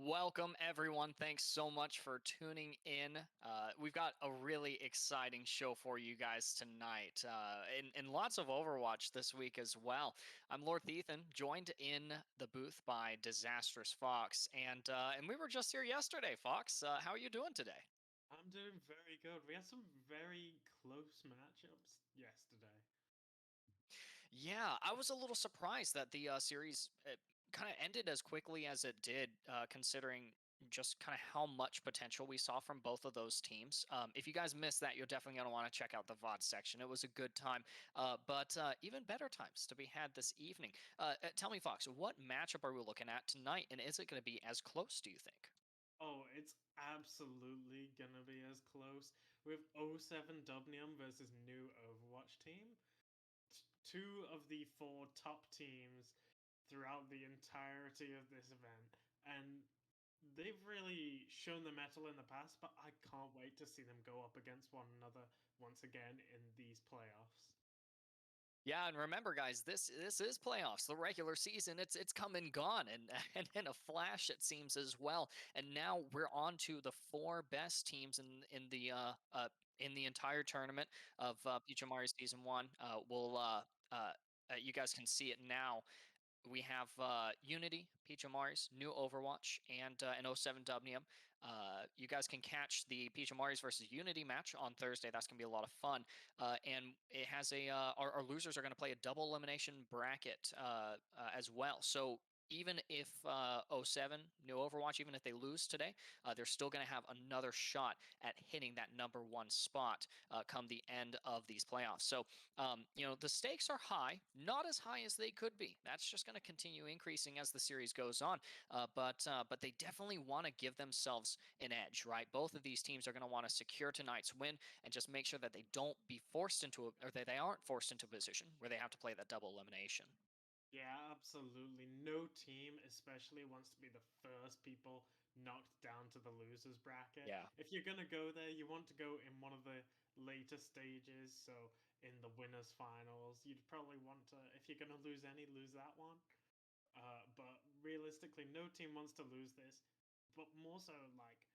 Welcome, everyone. Thanks so much for tuning in. We've got a really exciting show for you guys tonight, and lots of Overwatch this week as well. I'm LordThethan, joined in the booth by Disastrous Fox, and we were just here yesterday. Fox, how are you doing today? I'm doing very good. We had some very close matchups yesterday. Yeah, I was a little surprised that the series kind of ended as quickly as it did, considering just kind of how much potential we saw from both of those teams. If you guys missed that, you're definitely going to want to check out the VOD section. It was a good time, but even better times to be had this evening. Tell me, Fox, what matchup are we looking at tonight, and is it going to be as close, do you think? Oh, it's absolutely gonna be as close. With '07 Dubnium versus new Overwatch Team. Two of the four top teams throughout the entirety of this event. And they've really shown the mettle in the past, but I can't wait to see them go up against one another once again in these playoffs. Yeah, and remember, guys, this is playoffs. The regular season, it's come and gone, and and in a flash, it seems as well. And now we're on to the four best teams in the entire tournament of Peachimari Season 1. You guys can see it now. we have Unity, Peachimari's new Overwatch, and an '07 Dubnium. You guys can catch the Peachimari's versus Unity match on Thursday. That's going to be a lot of fun. And it has our losers are going to play a double elimination bracket as well. So even if '07 new Overwatch, even if they lose today, they're still going to have another shot at hitting that #1 spot come the end of these playoffs. So the stakes are high, not as high as they could be. That's just going to continue increasing as the series goes on. But they definitely want to give themselves an edge, right? Both of these teams are going to want to secure tonight's win and just make sure that they don't be forced into or that they aren't forced into a position where they have to play that double elimination. Yeah, absolutely. No team, especially, wants to be the first people knocked down to the losers bracket. Yeah. If you're gonna go there, you want to go in one of the later stages. So in the winners finals, you'd probably want to. If you're gonna lose any, lose that one. But realistically, no team wants to lose this. But more so, like,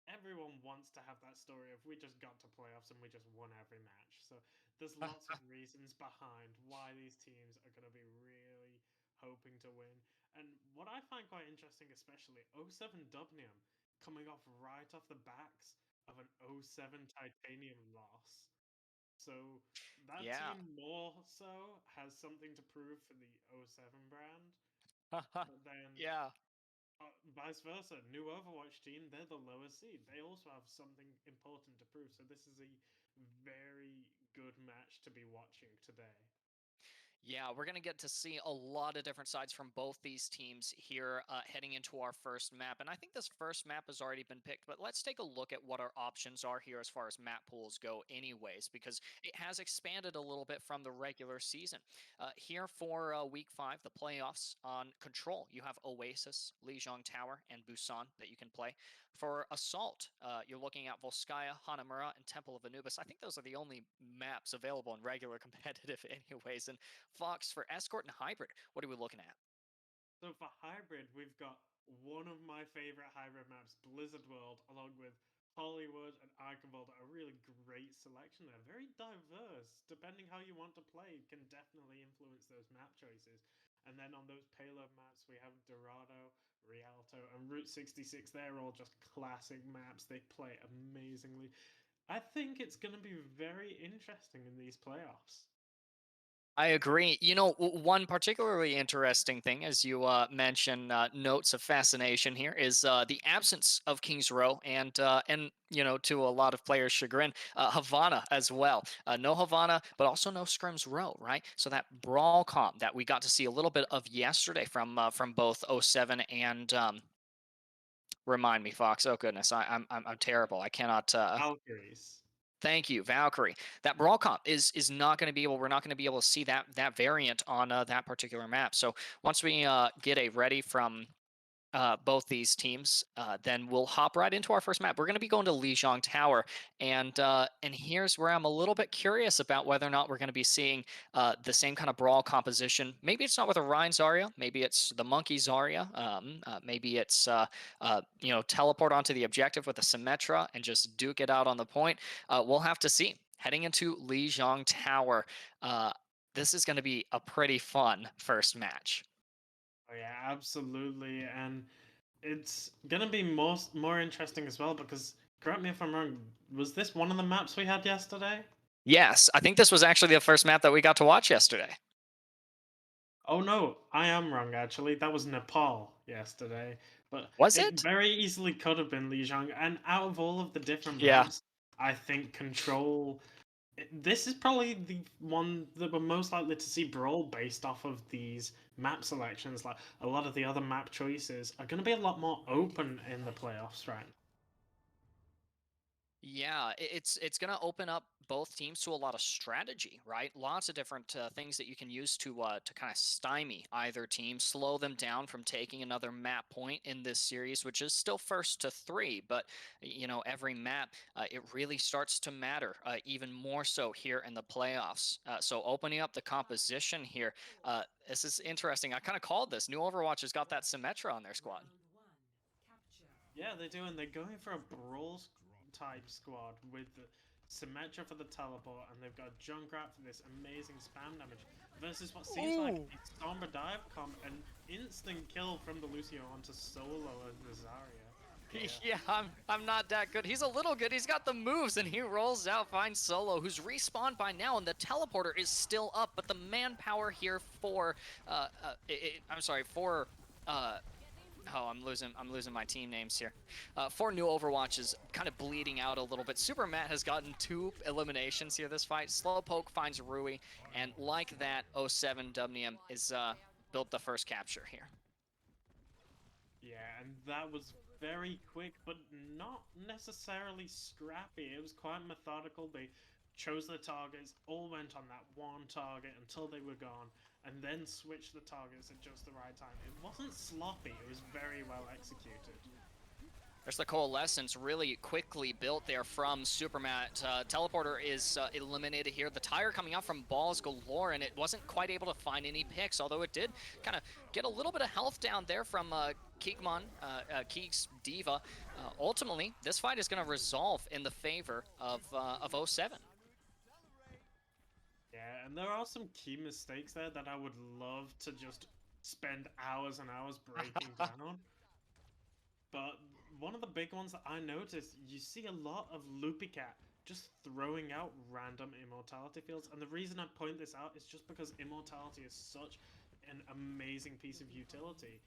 everyone wants to have that story of we just got to playoffs and we just won every match. So there's lots of reasons behind why these teams are going to be really hoping to win. And what I find quite interesting, especially '07 Dubnium coming off right off the backs of an '07 Titanium loss. So that Yeah. team more so has something to prove for the '07 brand. But then Yeah. vice versa, new Overwatch team, they're the lowest seed. They also have something important to prove. So this is a very good match to be watching today. Yeah, we're going to get to see a lot of different sides from both these teams here heading into our first map. And I think this first map has already been picked, but let's take a look at what our options are here as far as map pools go, anyways, because it has expanded a little bit from the regular season. Here for week 5, the playoffs on Control, you have Oasis, Lijiang Tower, and Busan that you can play. For Assault, you're looking at Volskaya, Hanamura, and Temple of Anubis. I think those are the only maps available in regular competitive, anyways. And Fox for Escort and Hybrid. What are we looking at? So for hybrid, we've got one of my favorite hybrid maps, Blizzard World, along with Hollywood and Archibald. A really great selection there. Very diverse. Depending how you want to play, can definitely influence those map choices. And then on those payload maps, we have Dorado, Rialto, and Route 66. They're all just classic maps. They play amazingly. I think it's going to be very interesting in these playoffs. I agree. One particularly interesting thing, as you mention notes of fascination here, is the absence of Kings Row and to a lot of players' chagrin, Havana as well. No Havana, but also no Scrims Row, right? So that brawl comp that we got to see a little bit of yesterday from both '07 and remind me, Fox. Oh goodness, I'm terrible. I cannot. Valkyries. Thank you, Valkyrie. That brawl comp is not going to be able. We're not going to be able to see that variant on that particular map. So once we get a ready from both these teams, then we'll hop right into our first map. We're going to be going to Lijiang Tower, and here's where I'm a little bit curious about whether or not we're going to be seeing the same kind of brawl composition. Maybe it's not with a Rhine Zarya, maybe it's the Monkey Zarya, maybe it's teleport onto the objective with a Symmetra and just duke it out on the point. We'll have to see. Heading into Lijiang Tower, this is going to be a pretty fun first match. Oh yeah, absolutely, and it's gonna be more interesting as well because correct me if I'm wrong. Was this one of the maps we had yesterday? Yes, I think this was actually the first map that we got to watch yesterday. Oh no, I am wrong actually. That was Nepal yesterday, but Was it it? very easily could have been Lijiang. And out of all of the different Yeah. maps, I think Control. This is probably the one that we're most likely to see brawl based off of these map selections. Like a lot of the other map choices are going to be a lot more open in the playoffs, right? Yeah, it's going to open up both teams to a lot of strategy, right? Lots of different things that you can use to kind of stymie either team, slow them down from taking another map point in this series, which is still first to 3. But every map it really starts to matter even more so here in the playoffs. So opening up the composition here, this is interesting. I kind of called this. New Overwatch has got that Symmetra on their squad. Yeah, they do, and they're going for a brawl type squad with the Symmetra for the teleport, and they've got Junkrat for this amazing spam damage. versus what seems like a Sombra dive comp, an instant kill from the Lucio onto Solo and the Zarya. Yeah, I'm not that good. He's a little good. He's got the moves, and he rolls out, finds Solo, who's respawned by now, and the teleporter is still up. But the manpower here for, oh, I'm losing my team names here. For New Overwatch is kind of bleeding out a little bit. Super Matt has gotten 2 eliminations here this fight. Slowpoke finds REWI, and like that, 07 Dubnium is built the first capture here. Yeah, and that was very quick, but not necessarily scrappy. It was quite methodical. They chose their targets, all went on that one target until they were gone, and then switched the targets at just the right time. It wasn't sloppy, it was very well executed. There's the Coalescence really quickly built there from Supermat. Teleporter is eliminated here. The tire coming out from BALLSGALOR, and it wasn't quite able to find any picks, although it did kind of get a little bit of health down there from Keeg's Diva. Ultimately, this fight is going to resolve in the favor of 07. Yeah, and there are some key mistakes there that I would love to just spend hours and hours breaking down. But one of the big ones that I noticed, you see a lot of LOOPYCAT just throwing out random immortality fields. And the reason I point this out is just because immortality is such an amazing piece of utility.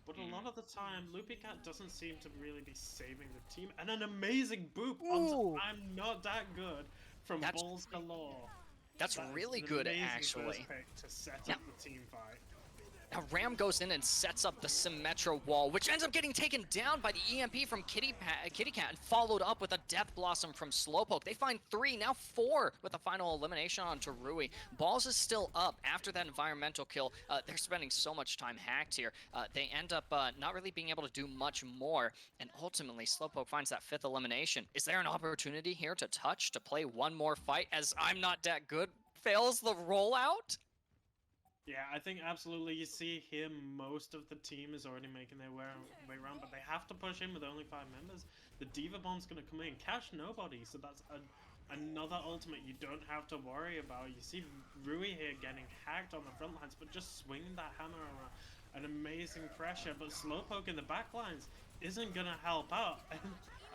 But a lot of the time, LOOPYCAT doesn't seem to really be saving the team. And an amazing boop onto ImNotDatGood from BALLSGALOR. That's really good, actually. To set up the team fight. Now Ram goes in and sets up the Symmetra wall, which ends up getting taken down by the EMP from Kittycat and followed up with a Death Blossom from Slowpoke. They find 3, now 4 with the final elimination onto REWI. Balls is still up after that environmental kill. They're spending so much time hacked here. They end up not really being able to do much more, and ultimately Slowpoke finds that 5th elimination. Is there an opportunity here to touch, to play one more fight as ImNotDatGood fails the rollout? Yeah, I think absolutely. You see here, most of the team is already making their way around, but they have to push in with only 5 members. The Diva Bomb's going to come in, cash nobody, so that's another ultimate you don't have to worry about. You see REWI here getting hacked on the front lines, but just swinging that hammer around. An amazing pressure, but Slowpoke in the back lines isn't going to help out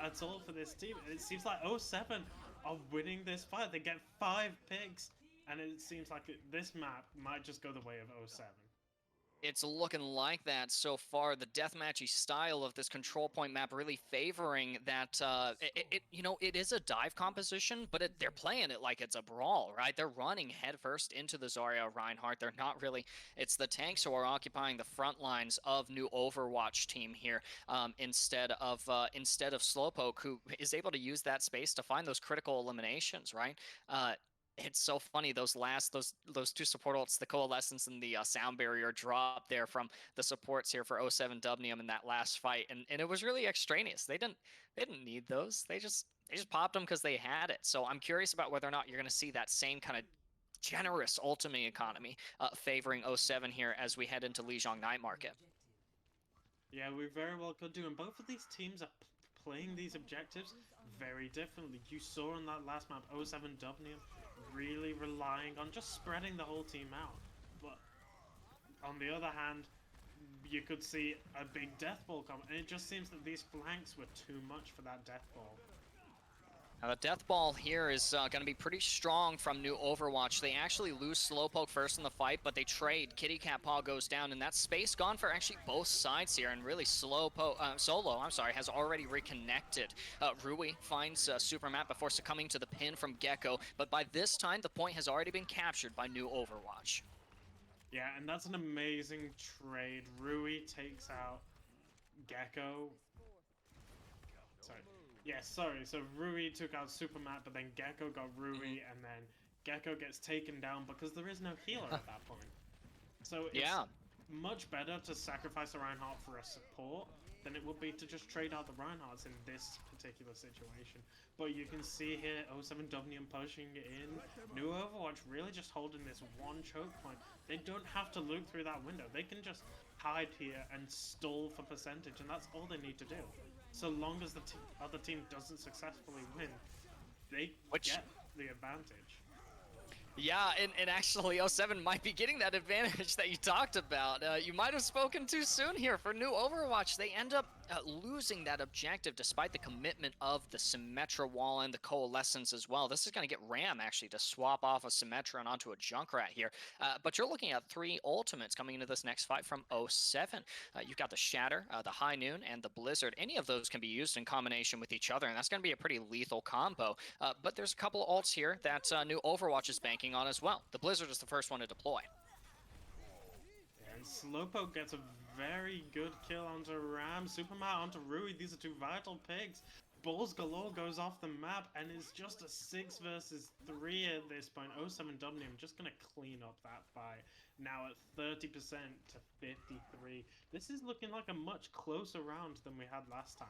at all for this team. It seems like 07 are winning this fight. They get 5 picks. And it seems like this map might just go the way of 07. It's looking like that so far. The deathmatchy style of this control point map really favoring that. It is a dive composition, but they're playing it like it's a brawl, right? They're running headfirst into the Zarya Reinhardt. They're not really. It's the tanks who are occupying the front lines of New Overwatch Team here, instead of Slowpoke, who is able to use that space to find those critical eliminations, right? It's so funny, those 2 support ults, the Coalescence and the Sound Barrier drop there from the supports here for 07 Dubnium in that last fight, and it was really extraneous. They didn't need those. They just popped them because they had it. So I'm curious about whether or not you're going to see that same kind of generous ultimate economy favoring 07 here as we head into Lijiang Night Market. Yeah, we very well could do, and both of these teams are playing these objectives very differently. You saw on that last map, 07 Dubnium really relying on just spreading the whole team out. But on the other hand, you could see a big death ball come, and it just seems that these flanks were too much for that death ball. Now the death ball here is going to be pretty strong from New Overwatch. They actually lose Slowpoke first in the fight, but they trade. Kittycatpaw goes down, and that space gone for actually both sides here, and really Solo has already reconnected. REWI finds Supermat before succumbing to the pin from Gecko, but by this time the point has already been captured by New Overwatch. Yeah, and that's an amazing trade. REWI takes out Gecko. So REWI took out Supermat, but then Gecko got REWI, and then Gecko gets taken down because there is no healer at that point. So it's much better to sacrifice a Reinhardt for a support than it would be to just trade out the Reinhardts in this particular situation. But you can see here, 07 Dubnium pushing in. New Overwatch really just holding this one choke point. They don't have to look through that window. They can just hide here and stall for percentage, and that's all they need to do. So long as the other team doesn't successfully win, they get the advantage. Yeah, and actually, '07 might be getting that advantage that you talked about. You might have spoken too soon here for new Overwatch. They end up losing that objective despite the commitment of the Symmetra wall and the Coalescence as well. This is going to get Ram actually to swap off a Symmetra and onto a Junkrat here. But you're looking at three ultimates coming into this next fight from '07. You've got the Shatter, the High Noon, and the Blizzard. Any of those can be used in combination with each other, and that's going to be a pretty lethal combo. But there's a couple ults here that new Overwatch is banking on as well. The Blizzard is the first one to deploy. And Slowpoke gets a very good kill onto Ram. Supermat onto Rui. These are two vital picks. BALLSGALOR goes off the map and it's just a 6 versus 3 at this point. '07 Dubnium just going to clean up that fight. Now at 30% to 53. This is looking like a much closer round than we had last time.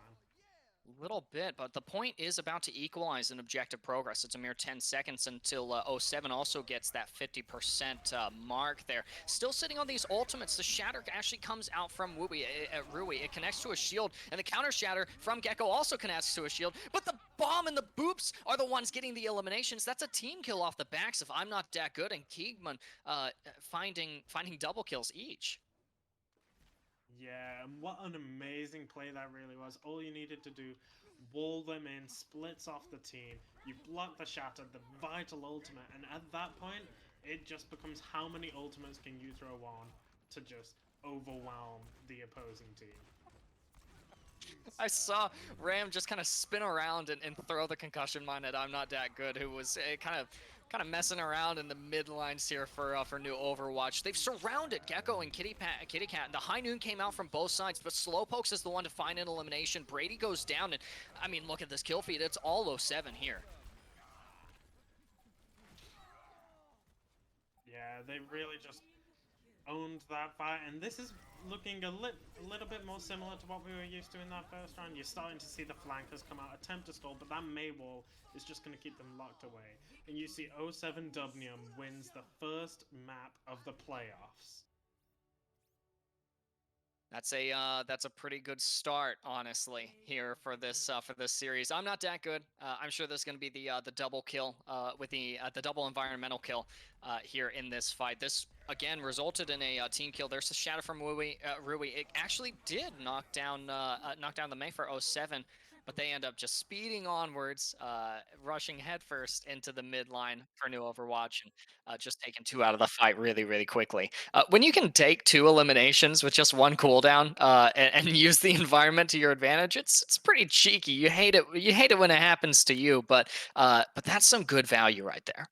Little bit, but the point is about to equalize in objective progress. It's a mere 10 seconds until '07 also gets that 50% mark there. Still sitting on these ultimates. The Shatter actually comes out from Rui. It connects to a shield, and the counter Shatter from Gecko also connects to a shield. But the Bomb and the Boops are the ones getting the eliminations. That's a team kill off the backs of ImNotDatGood and Keegman finding double kills each. Yeah, and what an amazing play that really was. All you needed to do, wall them in, splits off the team, you block the Shatter, the vital ultimate, and at that point, it just becomes how many ultimates can you throw on to just overwhelm the opposing team. I saw Ram just kind of spin around and throw the concussion mine at ImNotDatGood, who was kind of messing around in the mid lines here for new Overwatch. They've surrounded Gecko and Kittycat. The High Noon came out from both sides, but Slowpoke is the one to find an elimination. Brady goes down, and I mean, look at this kill feed. It's all '07 here. Yeah, they really just owned that fight, and this is looking a little bit more similar to what we were used to in that first round. You're starting to see the flankers come out, attempt to stall, but that May wall is just going to keep them locked away. And you see '07 Dubnium wins the first map of the playoffs. That's a pretty good start, honestly, here for this series. ImNotDatGood. I'm sure there's going to be the double kill with the double environmental kill here in this fight. This again resulted in a team kill. There's a Shadow from Rui. It actually did knock down the May for '07, but they end up just speeding onwards, rushing headfirst into the mid line for new Overwatch, and just taking two out of the fight really, really quickly. When you can take two eliminations with just one cooldown and use the environment to your advantage, it's pretty cheeky. You hate it. You hate it when it happens to you, but that's some good value right there.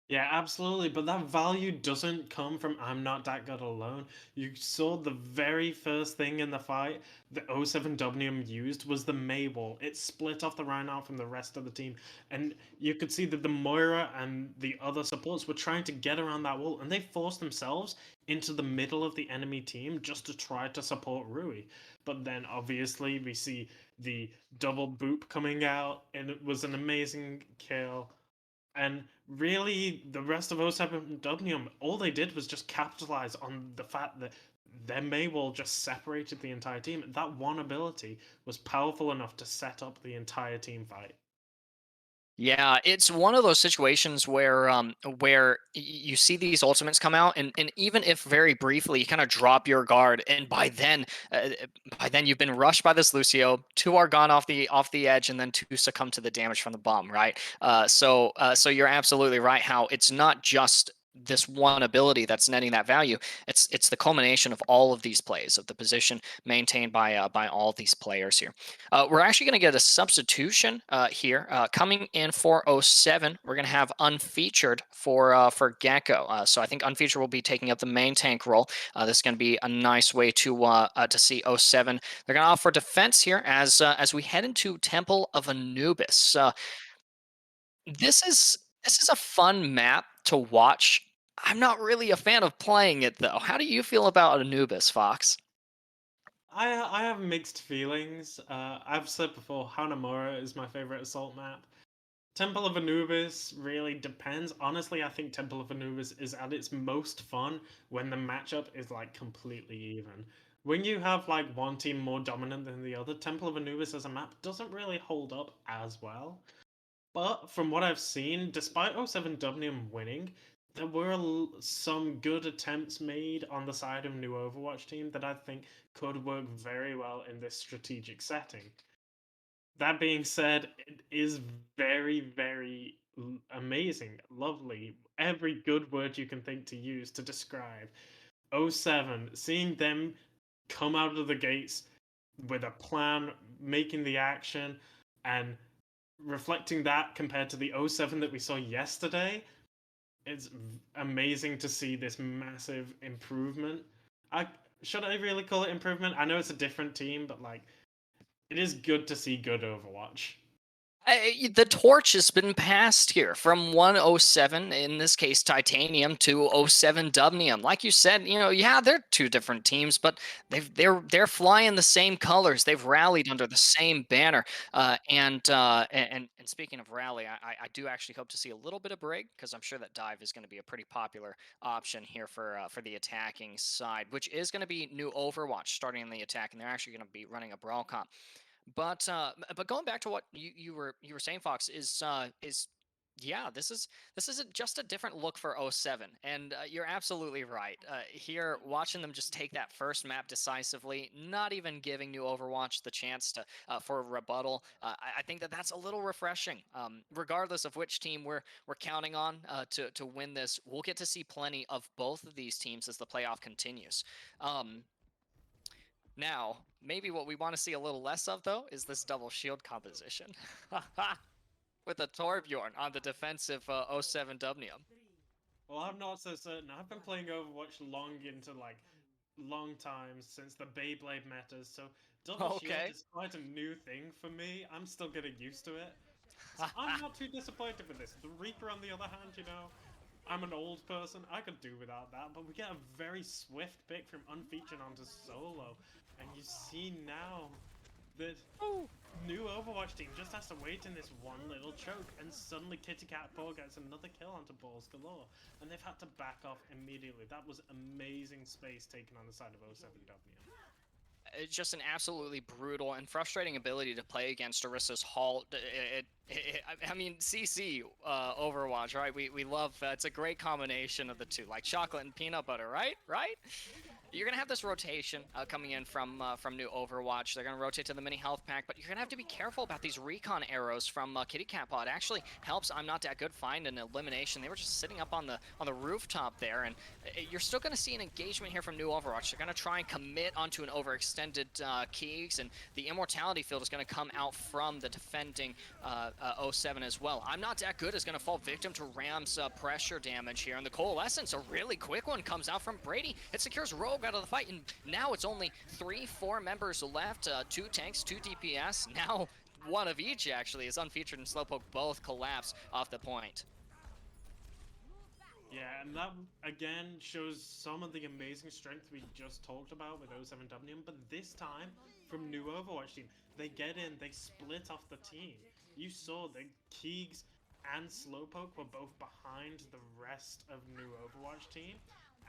Yeah, absolutely. But that value doesn't come from ImNotDatGood alone. You saw the very first thing in the fight the '07 Dubnium used was the Maywall. It split off the Rhino from the rest of the team. And you could see that the Moira and the other supports were trying to get around that wall, and they forced themselves into the middle of the enemy team just to try to support Rui. But then obviously we see the double boop coming out, and it was an amazing kill. And really, the rest of '07 Dubnium, all they did was just capitalize on the fact that their Maywall just separated the entire team. That one ability was powerful enough to set up the entire team fight. Yeah, it's one of those situations where you see these ultimates come out, and even if very briefly, you kind of drop your guard, and by then you've been rushed by this Lucio. Two are gone off the edge, and then two succumb to the damage from the bomb. Right. So you're absolutely right. How it's not just this one ability that's netting that value. It's the culmination of all of these plays of the position maintained by all these players here. We're actually going to get a substitution here coming in for '07. We're going to have Unfeatured for Gecko. So I think Unfeatured will be taking up the main tank role. This is going to be a nice way to see '07. They're going to offer defense here as we head into Temple of Anubis. This is a fun map to watch. I'm not really a fan of playing it though. How do you feel about Anubis, Fox? I have mixed feelings. I've said before, Hanamura is my favorite assault map. Temple of Anubis really depends. Honestly, I think Temple of Anubis is at its most fun when the matchup is like completely even. When you have like one team more dominant than the other, Temple of Anubis as a map doesn't really hold up as well. But from what I've seen, despite 07 Dubnium winning, there were some good attempts made on the side of New Overwatch Team that I think could work very well in this strategic setting. That being said, it is very, very amazing, lovely, every good word you can think to use to describe 07, seeing them come out of the gates with a plan, making the action, and reflecting that compared to the 07 that we saw yesterday. It's amazing to see this massive improvement. Should I really call it improvement? I know it's a different team, but like, it is good to see good Overwatch. The torch has been passed here from 107, in this case Titanium, to 07 Dubnium. Like you said, yeah, they're two different teams, but they're flying the same colors. They've rallied under the same banner. And speaking of rally, I do actually hope to see a little bit of break, because I'm sure that dive is going to be a pretty popular option here for the attacking side, which is going to be new Overwatch starting in the attack, and they're actually going to be running a brawl comp. But going back to what you were saying, Fox, is yeah, this is just a different look for 07, and you're absolutely right. Here, watching them just take that first map decisively, not even giving new Overwatch the chance to for a rebuttal. I think that that's a little refreshing. Regardless of which team we're counting on to win this, we'll get to see plenty of both of these teams as the playoff continues. Now, maybe what we want to see a little less of, though, is this double shield composition. With a Torbjorn on the defensive 07 Dubnium. Well, I'm not so certain. I've been playing Overwatch long times since the Beyblade metas, so double shield is quite a new thing for me. I'm still getting used to it. So I'm not too disappointed with this. The Reaper, on the other hand, I'm an old person. I could do without that, but we get a very swift pick from Unfeatured onto solo. And you see now that new Overwatch team just has to wait in this one little choke, and suddenly Kittycatpaw gets another kill onto BALLSGALOR, and they've had to back off immediately. That was amazing space taken on the side of 07W. It's just an absolutely brutal and frustrating ability to play against Orissa's halt. I mean, CC Overwatch, right? We love it's a great combination of the two, like chocolate and peanut butter, right? You're gonna have this rotation coming in from new Overwatch. They're gonna rotate to the mini health pack, but you're gonna have to be careful about these recon arrows from Kittycatpaw. It actually helps ImNotDatGood find an elimination. They were just sitting up on the rooftop there, and you're still gonna see an engagement here from new Overwatch. They're gonna try and commit onto an overextended Keegs, and the immortality field is gonna come out from the defending 07 as well. ImNotDatGood is gonna fall victim to Ram's pressure damage here, and the Coalescence, a really quick one, comes out from Brady. It secures Rogue out of the fight, and now it's only 3-4 members left, 2 tanks, 2 DPS. Now one of each, actually, as Unfeatured and Slowpoke both collapse off the point. Yeah, and that again shows some of the amazing strength we just talked about with 07 Dubnium, but this time from new Overwatch team, they get in, they split off the team. You saw that Keegs and Slowpoke were both behind the rest of new Overwatch team,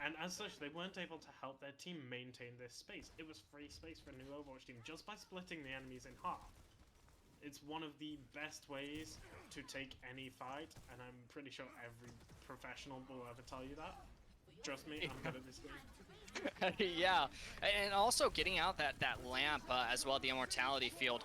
and as such, they weren't able to help their team maintain this space. It was free space for a new Overwatch team just by splitting the enemies in half. It's one of the best ways to take any fight, and I'm pretty sure every professional will ever tell you that. Trust me, I'm good at this game. Yeah, and also getting out that lamp as well, the immortality field.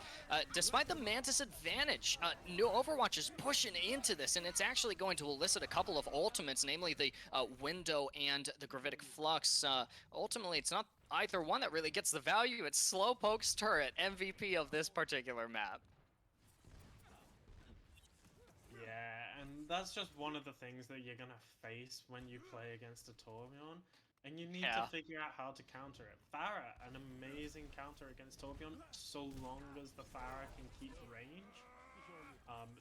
Despite the Mantis advantage, new Overwatch is pushing into this, and it's actually going to elicit a couple of ultimates, namely the Window and the Gravitic Flux. Ultimately, it's not either one that really gets the value. It's Slowpoke's turret, MVP of this particular map. Yeah, and that's just one of the things that you're gonna face when you play against a Torbjorn. And you need to figure out how to counter it. Pharah, an amazing counter against Torbjorn, so long as the Pharah can keep range.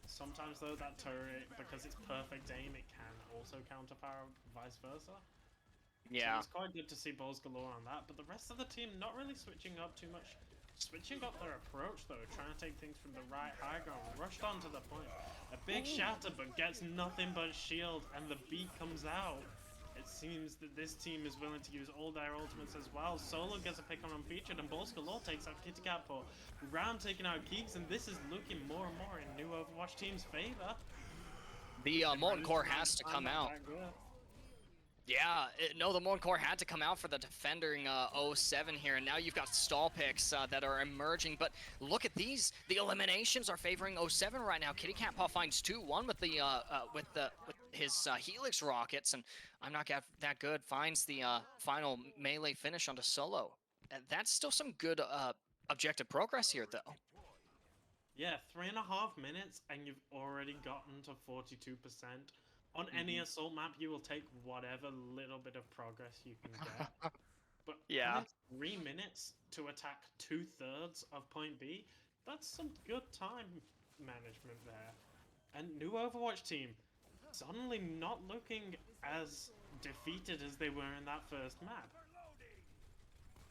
Sometimes though, that turret, because it's perfect aim, it can also counter Pharah, vice versa. Yeah. So it's quite good to see BALLSGALOR on that, but the rest of the team not really switching up too much. Switching up their approach though, trying to take things from the right high ground, rushed on to the point. A big shatter, but gets nothing but shield, and the beat comes out. it seems that this team is willing to use all their ultimates as well. Solo gets a pick on Unfeatured, and BALLSGALOR takes out Kittycatpaw. Ram taking out Keeks, and this is looking more and more in new Overwatch team's favor. The Molten Core has to come out. Yeah, no, the Molten Core had to come out for the defending 07 here, and now you've got stall picks that are emerging, but look at these. The eliminations are favoring 07 right now. Kittycatpaw finds 2-1 with the with his Helix rockets, and ImNotDatGood finds the final melee finish onto Solo. And that's still some good objective progress here, though. Yeah, 3.5 minutes, and you've already gotten to 42%. On any assault map, you will take whatever little bit of progress you can get. But yeah, 3 minutes to attack 2/3 of point B, that's some good time management there. And new Overwatch team, suddenly not looking as defeated as they were in that first map.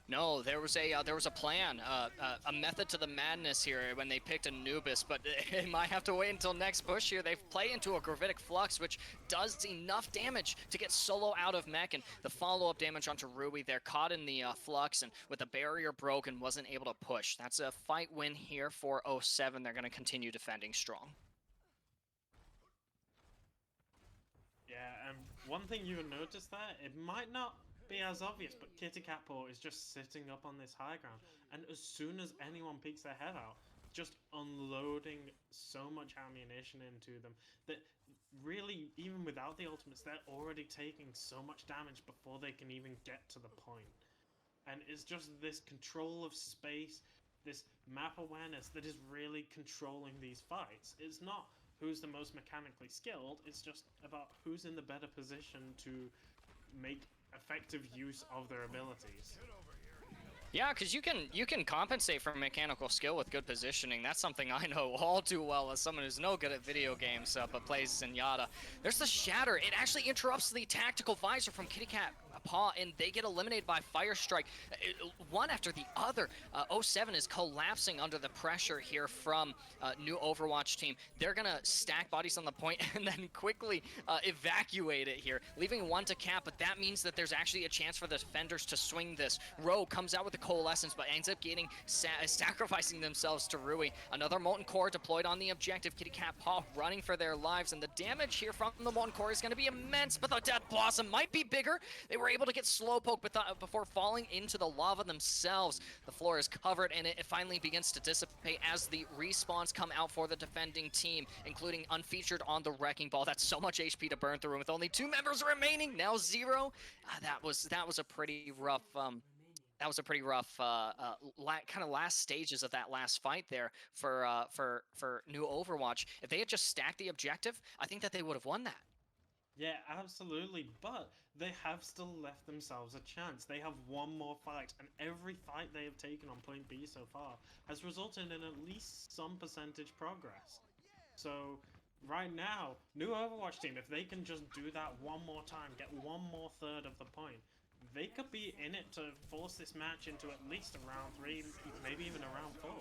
No, there was a plan, a method to the madness here when they picked Anubis, but it might have to wait until next push here. They play into a Gravitic Flux, which does enough damage to get Solo out of mech, and the follow-up damage onto REWI. They're caught in the Flux, and with the barrier broken, wasn't able to push. That's a fight win here for 07. They're going to continue defending strong. Yeah, and one thing you would notice there, it might not be as obvious, but Kittycatpaw is just sitting up on this high ground, and as soon as anyone peeks their head out, just unloading so much ammunition into them that really, even without the ultimates, they're already taking so much damage before they can even get to the point. And it's just this control of space, this map awareness that is really controlling these fights. It's not who's the most mechanically skilled, it's just about who's in the better position to make effective use of their abilities. Yeah, because you can compensate for mechanical skill with good positioning. That's something I know all too well as someone who's no good at video games but plays Zenyatta. There's the Shatter. It actually interrupts the tactical visor from Kittycatpaw, and they get eliminated by Fire Strike. One after the other. 07 is collapsing under the pressure here from new Overwatch team. They're going to stack bodies on the point and then quickly evacuate it here, leaving one to cap, but that means that there's actually a chance for the defenders to swing this. Rogue comes out with the Coalescence, but ends up getting sacrificing themselves to REWI. Another Molten Core deployed on the objective. Kittycatpaw running for their lives, and the damage here from the Molten Core is going to be immense, but the Death Blossom might be bigger. They were able to get Slowpoke before falling into the lava themselves. The floor is covered, and it finally begins to dissipate as the respawns come out for the defending team, including Unfeatured on the Wrecking Ball. That's so much HP to burn through, and with only 2 members remaining, now 0. That was a pretty rough kind of last stages of that last fight there for new Overwatch. If they had just stacked the objective, I think that they would have won that. Yeah, absolutely, but they have still left themselves a chance. They have one more fight, and every fight they have taken on point B so far has resulted in at least some percentage progress. So right now, new Overwatch team, if they can just do that one more time, get one more third of the point, they could be in it to force this match into at least a round 3, maybe even a round 4.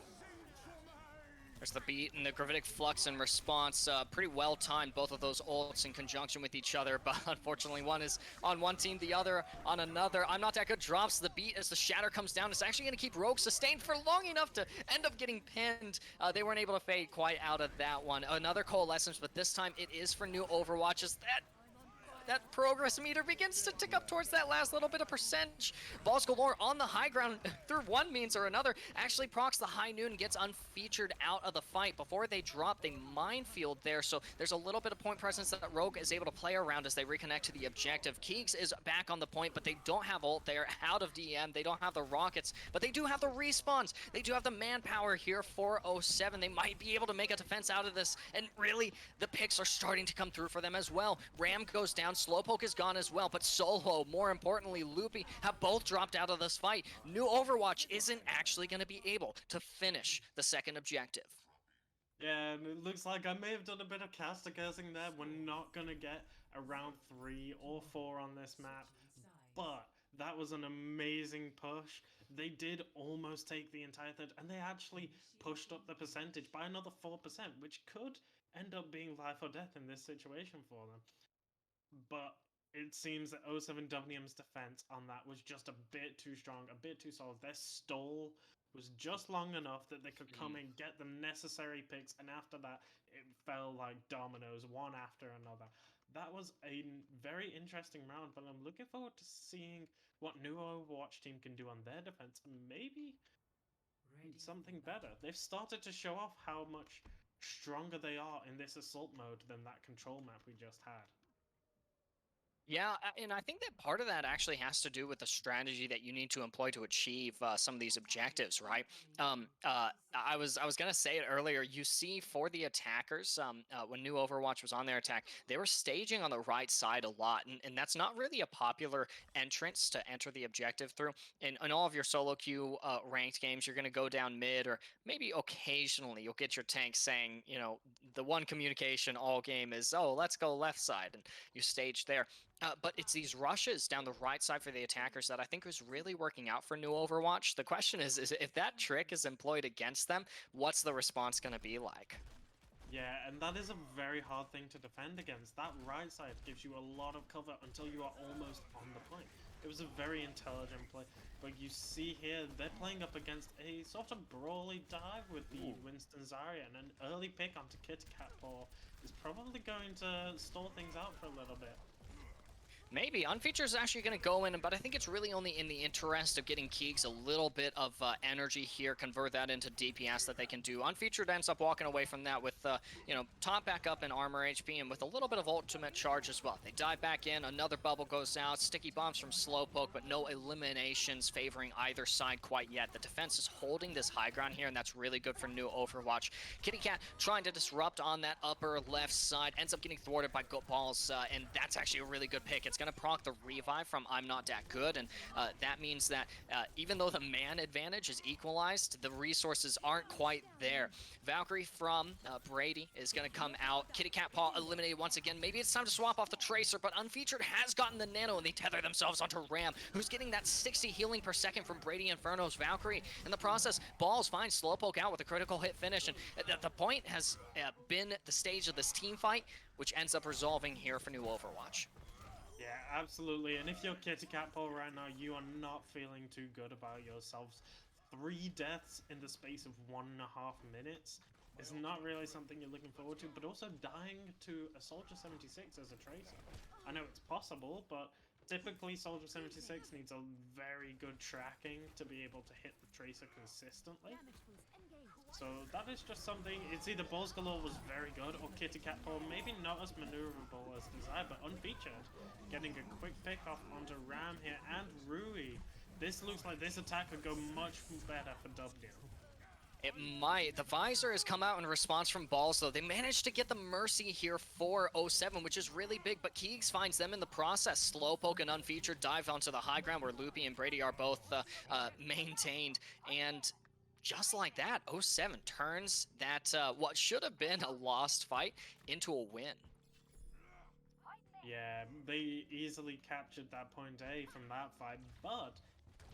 There's the beat and the Gravitic Flux in response. Pretty well timed, both of those ults in conjunction with each other, but unfortunately one is on one team, the other on another. ImNotDatGood drops the beat as the Shatter comes down. It's actually going to keep Rogue sustained for long enough to end up getting pinned. They weren't able to fade quite out of that one. Another Coalescence, but this time it is for new Overwatch. As that progress meter begins to tick up towards that last little bit of percentage. BALLSGALOR on the high ground through one means or another actually procs the High Noon, gets Unfeatured out of the fight. Before they drop the minefield there, so there's a little bit of point presence that Rogue is able to play around as they reconnect to the objective. Keeks is back on the point, but they don't have ult. They're out of DM. They don't have the rockets, but they do have the respawns. They do have the manpower here for 07. They might be able to make a defense out of this, and really, the picks are starting to come through for them as well. Ram goes down. Slowpoke is gone as well, but Solo, more importantly, Loopy, have both dropped out of this fight. New Overwatch isn't actually going to be able to finish the second objective. Yeah, and it looks like I may have done a bit of caster cursing there. We're not going to get a round 3 or 4 on this map, but that was an amazing push. They did almost take the entire third, and they actually pushed up the percentage by another 4%, which could end up being life or death in this situation for them. But it seems that 07 Dubnium's defense on that was just a bit too strong, a bit too solid. Their stall was just long enough that they could come in, get the necessary picks, and after that, it fell like dominoes, one after another. That was a very interesting round, but I'm looking forward to seeing what new Overwatch team can do on their defense, and maybe something better. They've started to show off how much stronger they are in this assault mode than that control map we just had. Yeah, and I think that part of that actually has to do with the strategy that you need to employ to achieve some of these objectives, right? I was gonna say it earlier. You see, for the attackers, when New Overwatch was on their attack, they were staging on the right side a lot, and that's not really a popular entrance to enter the objective through. In all of your solo queue ranked games, you're gonna go down mid, or maybe occasionally you'll get your tank saying, the one communication all game is, "Oh, let's go left side," and you stage there. But it's these rushes down the right side for the attackers that I think was really working out for New Overwatch. The question is if that trick is employed against them, what's the response going to be like? Yeah, and that is a very hard thing to defend against. That right side gives you a lot of cover until you are almost on the point. It was a very intelligent play, but you see here, they're playing up against a sort of brawly dive with the Winston Zarya, and an early pick onto Kittycatpaw is probably going to stall things out for a little bit. Maybe. Unfeatured is actually going to go in, but I think it's really only in the interest of getting Keegs a little bit of energy here, convert that into DPS that they can do. Unfeatured ends up walking away from that with, top back up in armor HP and with a little bit of ultimate charge as well. They dive back in, another bubble goes out, sticky bombs from Slowpoke, but no eliminations favoring either side quite yet. The defense is holding this high ground here, and that's really good for New Overwatch. Kittycat trying to disrupt on that upper left side, ends up getting thwarted by Balls, and that's actually a really good pick. It's going to proc the revive from ImNotDatGood, and that means that even though the man advantage is equalized, the resources aren't quite there. Valkyrie from Brady is going to come out. Kittycatpaw eliminated once again. Maybe it's time to swap off the Tracer, but Unfeatured has gotten the Nano, and they tether themselves onto Ram, who's getting that 60 healing per second from BRADYINFERNO's Valkyrie. In the process, Balls finds Slowpoke out with a critical hit finish, and the point has been the stage of this team fight, which ends up resolving here for New Overwatch. Yeah, absolutely. And if you're Kittycatpaw right now, you are not feeling too good about yourselves. 3 deaths in the space of 1.5 minutes is not really something you're looking forward to, but also dying to a Soldier 76 as a Tracer. I know it's possible, but typically Soldier 76 needs a very good tracking to be able to hit the Tracer consistently. So that is just something. It's either BALLSGALOR was very good, or Kittycatpaw maybe not as maneuverable as desired, but Unfeatured getting a quick pick off onto Ram here, and REWI. This looks like this attack could go much better for Dubnium. It might. The visor has come out in response from Balls, though. They managed to get the Mercy here for 07, which is really big, but Keegs finds them in the process. Slowpoke and Unfeatured dive onto the high ground where Loopy and Brady are both maintained, and just like that, 07 turns that what should have been a lost fight into a win. Yeah, they easily captured that point A from that fight, but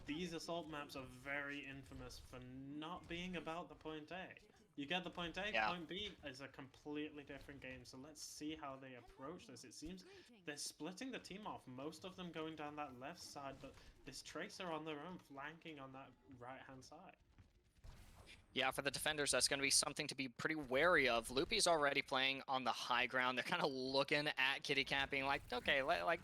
these assault maps are very infamous for not being about the point A. You get the point A, Yeah. point B is a completely different game, so let's see how they approach this. It seems they're splitting the team off, most of them going down that left side, but this Tracer on their own flanking on that right-hand side. Yeah, for the defenders, that's going to be something to be pretty wary of. Loopy's already playing on the high ground. They're kind of looking at Kittycat being like, okay,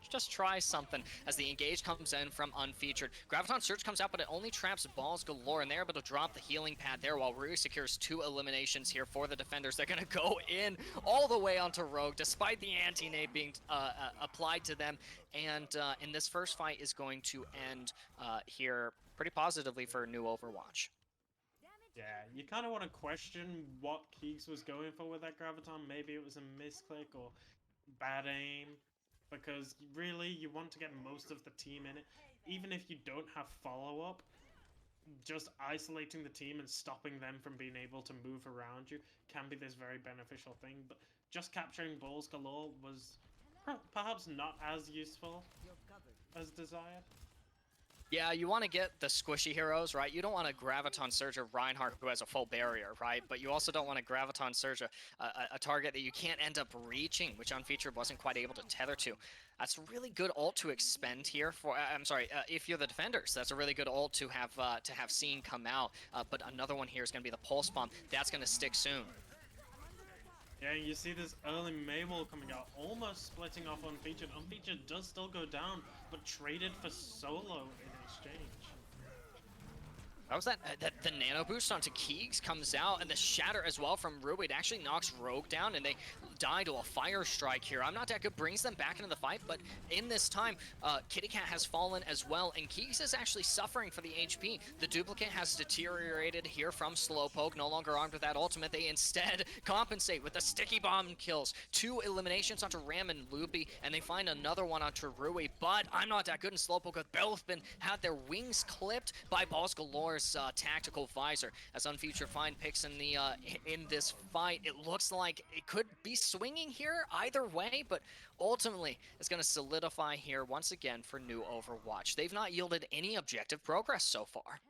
just try something. As the engage comes in from Unfeatured. Graviton Surge comes out, but it only traps BALLSGALOR, and they're able to drop the healing pad there while REWI secures 2 eliminations here for the defenders. They're going to go in all the way onto Rogue, despite the anti-nade being applied to them. And in this first fight is going to end here pretty positively for New Overwatch. Yeah, you kind of want to question what Keegs was going for with that Graviton. Maybe it was a misclick or bad aim, because really you want to get most of the team in it. Even if you don't have follow-up, just isolating the team and stopping them from being able to move around you can be this very beneficial thing. But just capturing BALLSGALOR was perhaps not as useful as desired. Yeah, you want to get the squishy heroes, right? You don't want to Graviton Surge a Reinhardt who has a full barrier, right? But you also don't want to Graviton Surge a target that you can't end up reaching, which Unfeatured wasn't quite able to tether to. That's a really good ult to expend here for. I'm sorry, if you're the defenders, that's a really good ult to have seen come out. But another one here is going to be the Pulse Bomb. That's going to stick soon. Yeah, you see this early Mabel coming out, almost splitting off Unfeatured. Unfeatured does still go down, but traded for Solo in exchange. That was that the nano boost onto Keegs comes out, and the shatter as well from REWI. It actually knocks Rogue down, and they die to a fire strike here. ImNotDatGood brings them back into the fight, but in this time, Kittycat has fallen as well, and Keegs is actually suffering for the HP. The duplicate has deteriorated here from Slowpoke, no longer armed with that ultimate. They instead compensate with the sticky bomb kills. 2 eliminations onto Ram and Loopy, and they find another one onto REWI, but ImNotDatGood and Slowpoke have both had their wings clipped by BALLSGALOR's tactical visor. As Unfeatured find picks in the in this fight, it looks like it could be swinging here either way, but ultimately it's going to solidify here once again for new Overwatch. They've not yielded any objective progress so far.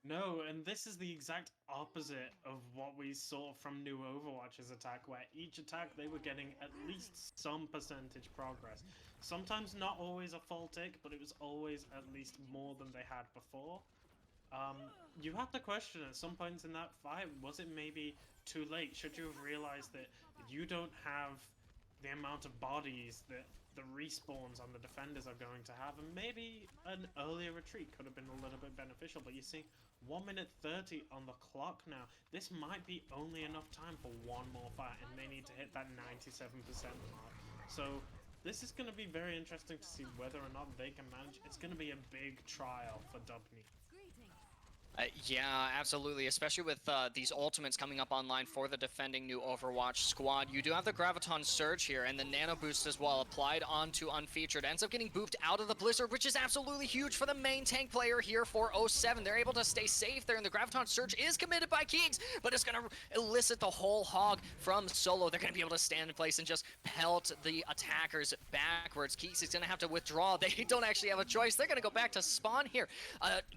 No, and this is the exact opposite of what we saw from new Overwatch's attack, where each attack they were getting at least some percentage progress. Sometimes not always a full tick, but it was always at least more than they had before. You have to question at some points in that fight, was it maybe too late? Should you have realized that you don't have the amount of bodies that the respawns on the defenders are going to have, and maybe an earlier retreat could have been a little bit beneficial, but you see, 1 minute 30 on the clock now. This might be only enough time for one more fight, and they need to hit that 97% mark. So this is going to be very interesting to see whether or not they can manage. It's going to be a big trial for Dubnium. Yeah, absolutely, especially with these ultimates coming up online for the defending new Overwatch squad. You do have the Graviton Surge here, and the Nano Boost as well, applied onto Unfeatured. Ends up getting booped out of the Blizzard, which is absolutely huge for the main tank player here for 07. They're able to stay safe there, and the Graviton Surge is committed by Keegs, but it's going to elicit the whole hog from Solo. They're going to be able to stand in place and just pelt the attackers backwards. Keegs is going to have to withdraw. They don't actually have a choice. They're going to go back to spawn here.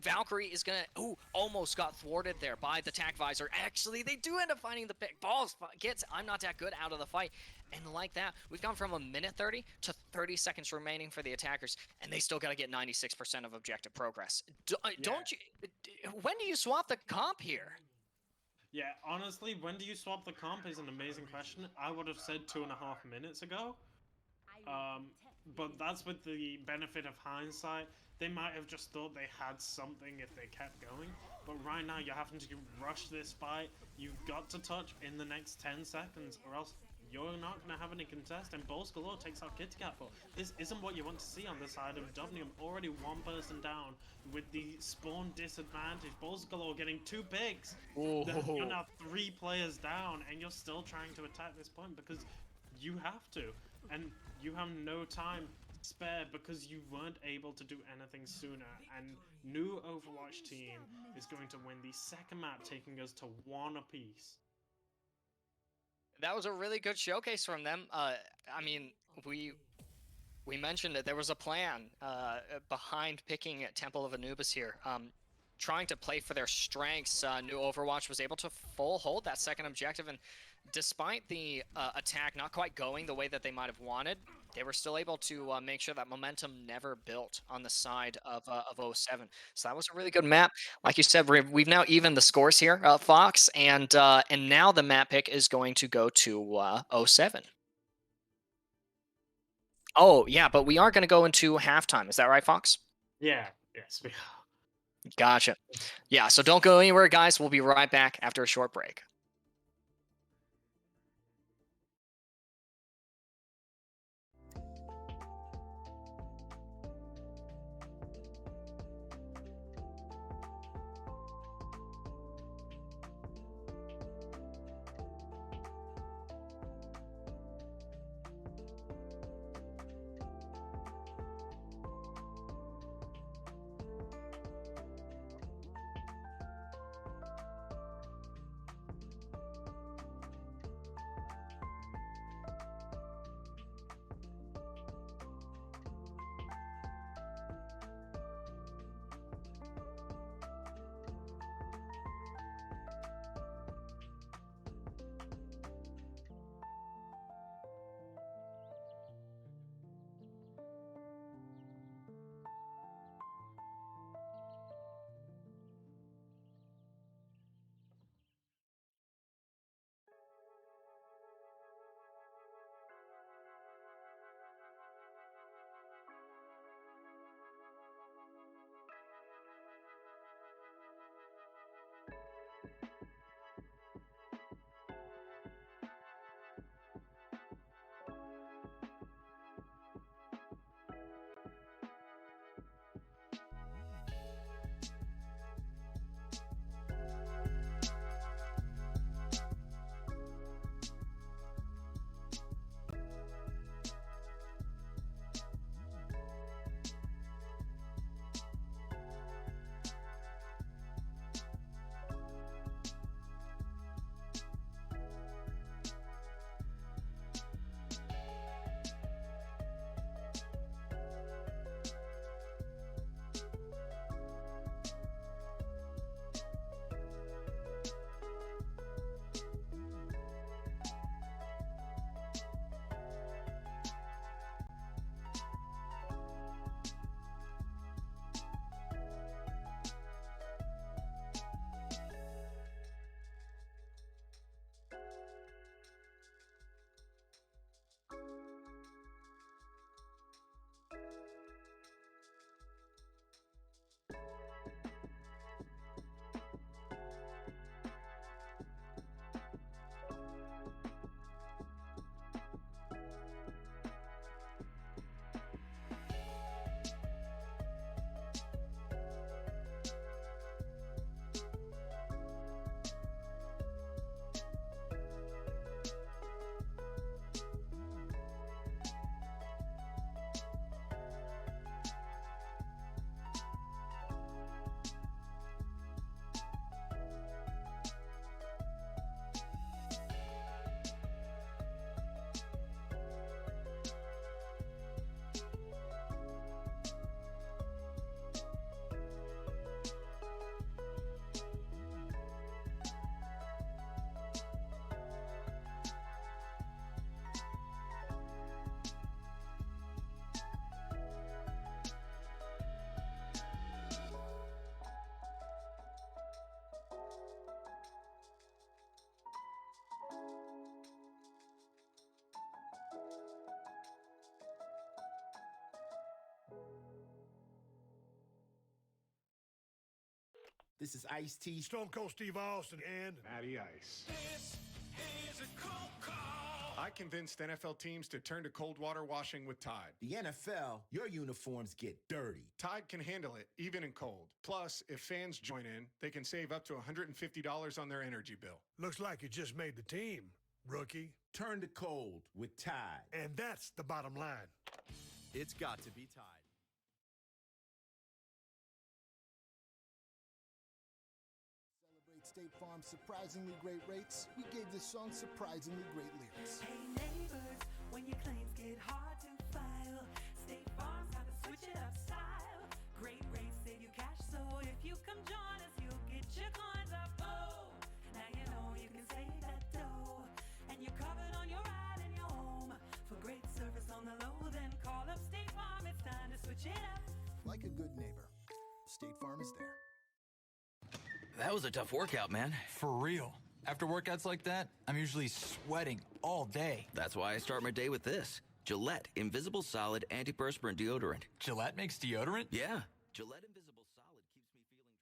Valkyrie is going to... Ooh, almost got thwarted there by the tack visor. Actually, they do end up finding the pick. Balls gets ImNotDatGood out of the fight. And like that, we've gone from 1 minute 30 to 30 seconds remaining for the attackers, and they still got to get 96% of objective progress. Don't you? When do you swap the comp here? Yeah, honestly, when do you swap the comp is an amazing question. I would have said 2.5 minutes ago. But that's with the benefit of hindsight. They might have just thought they had something if they kept going. But right now, you're having to rush this fight. You've got to touch in the next 10 seconds, or else you're not going to have any contest. And BALLSGALOR takes out Kittycatpaw. This isn't what you want to see on the side of Dubnium. Already one person down with the spawn disadvantage. BALLSGALOR getting 2 picks. You're now 3 players down, and you're still trying to attack this point because you have to. And you have no time spare because you weren't able to do anything sooner. And new Overwatch team is going to win the second map, taking us to 1 apiece. That was a really good showcase from them. I mean, we mentioned that there was a plan behind picking Temple of Anubis here. Trying to play for their strengths, new Overwatch was able to full hold that second objective, and despite the attack not quite going the way that they might have wanted, they were still able to make sure that momentum never built on the side of 07. So that was a really good map. Like you said, we've now evened the scores here, Fox, and now the map pick is going to go to 07. Oh, yeah, but we are going to go into halftime. Is that right, Fox? Yeah, yes, we are. Gotcha. Yeah, so don't go anywhere, guys. We'll be right back after a short break. This is Ice-T, Stone Cold Steve Austin, and Matty Ice. this is a cold call. I convinced NFL teams to turn to cold water washing with Tide. the NFL, your uniforms get dirty. Tide can handle it, even in cold. Plus, if fans join in, they can save up to $150 on their energy bill. Looks like you just made the team, rookie. Turn to cold with Tide. And that's the bottom line. It's got to be Tide. Celebrate State Farm's surprisingly great rates. We gave this song surprisingly great lyrics. Hey neighbors, when your claims get hard to file, State Farm's got to switch it up style. Great rates save you cash, so if you come join us, you'll get your coins up. Oh, now you know you can save that dough, and you're covered on your ride and your home. For great service on the low, then call up State Farm. It's time to switch it up. Like a good neighbor, State Farm is there. That was a tough workout, man. For real. After workouts like that, I'm usually sweating all day. That's why I start my day with this. Gillette Invisible Solid Antiperspirant Deodorant. Gillette makes deodorant? Yeah. Gillette Invisible Solid keeps me feeling dry.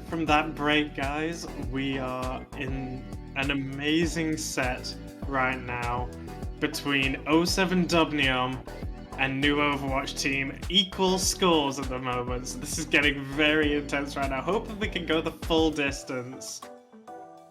From that break, guys, we are in an amazing set right now between 07 Dubnium and new Overwatch Team. Equal scores at the moment, so this is getting very intense right now. Hoping we can go the full distance.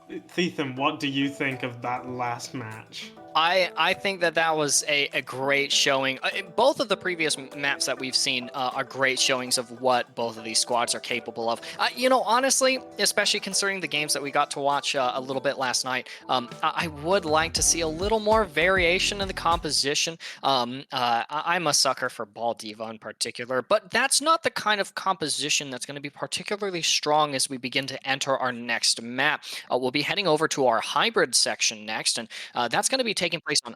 TheThan, what do you think of that last match? I think that was a great showing. Both of the previous maps that we've seen are great showings of what both of these squads are capable of. You know, honestly, especially considering the games that we got to watch a little bit last night, I would like to see a little more variation in the composition. I'm a sucker for Ball Diva in particular, but that's not the kind of composition that's going to be particularly strong as we begin to enter our next map. We'll be heading over to our hybrid section next, and that's going to be taking place on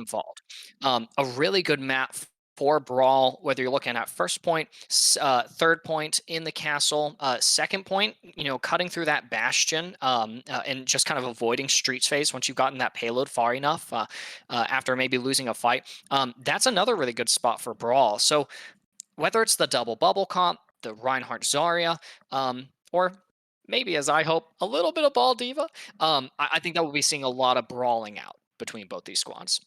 Vault. A really good map for Brawl, whether you're looking at first point, third point in the castle, second point, you know, cutting through that bastion and just kind of avoiding streets phase once you've gotten that payload far enough after maybe losing a fight. That's another really good spot for Brawl. So whether it's the double bubble comp, the Reinhardt Zarya, or maybe, as I hope, a little bit of Ball Diva, I think that we'll be seeing a lot of brawling out between both these squads.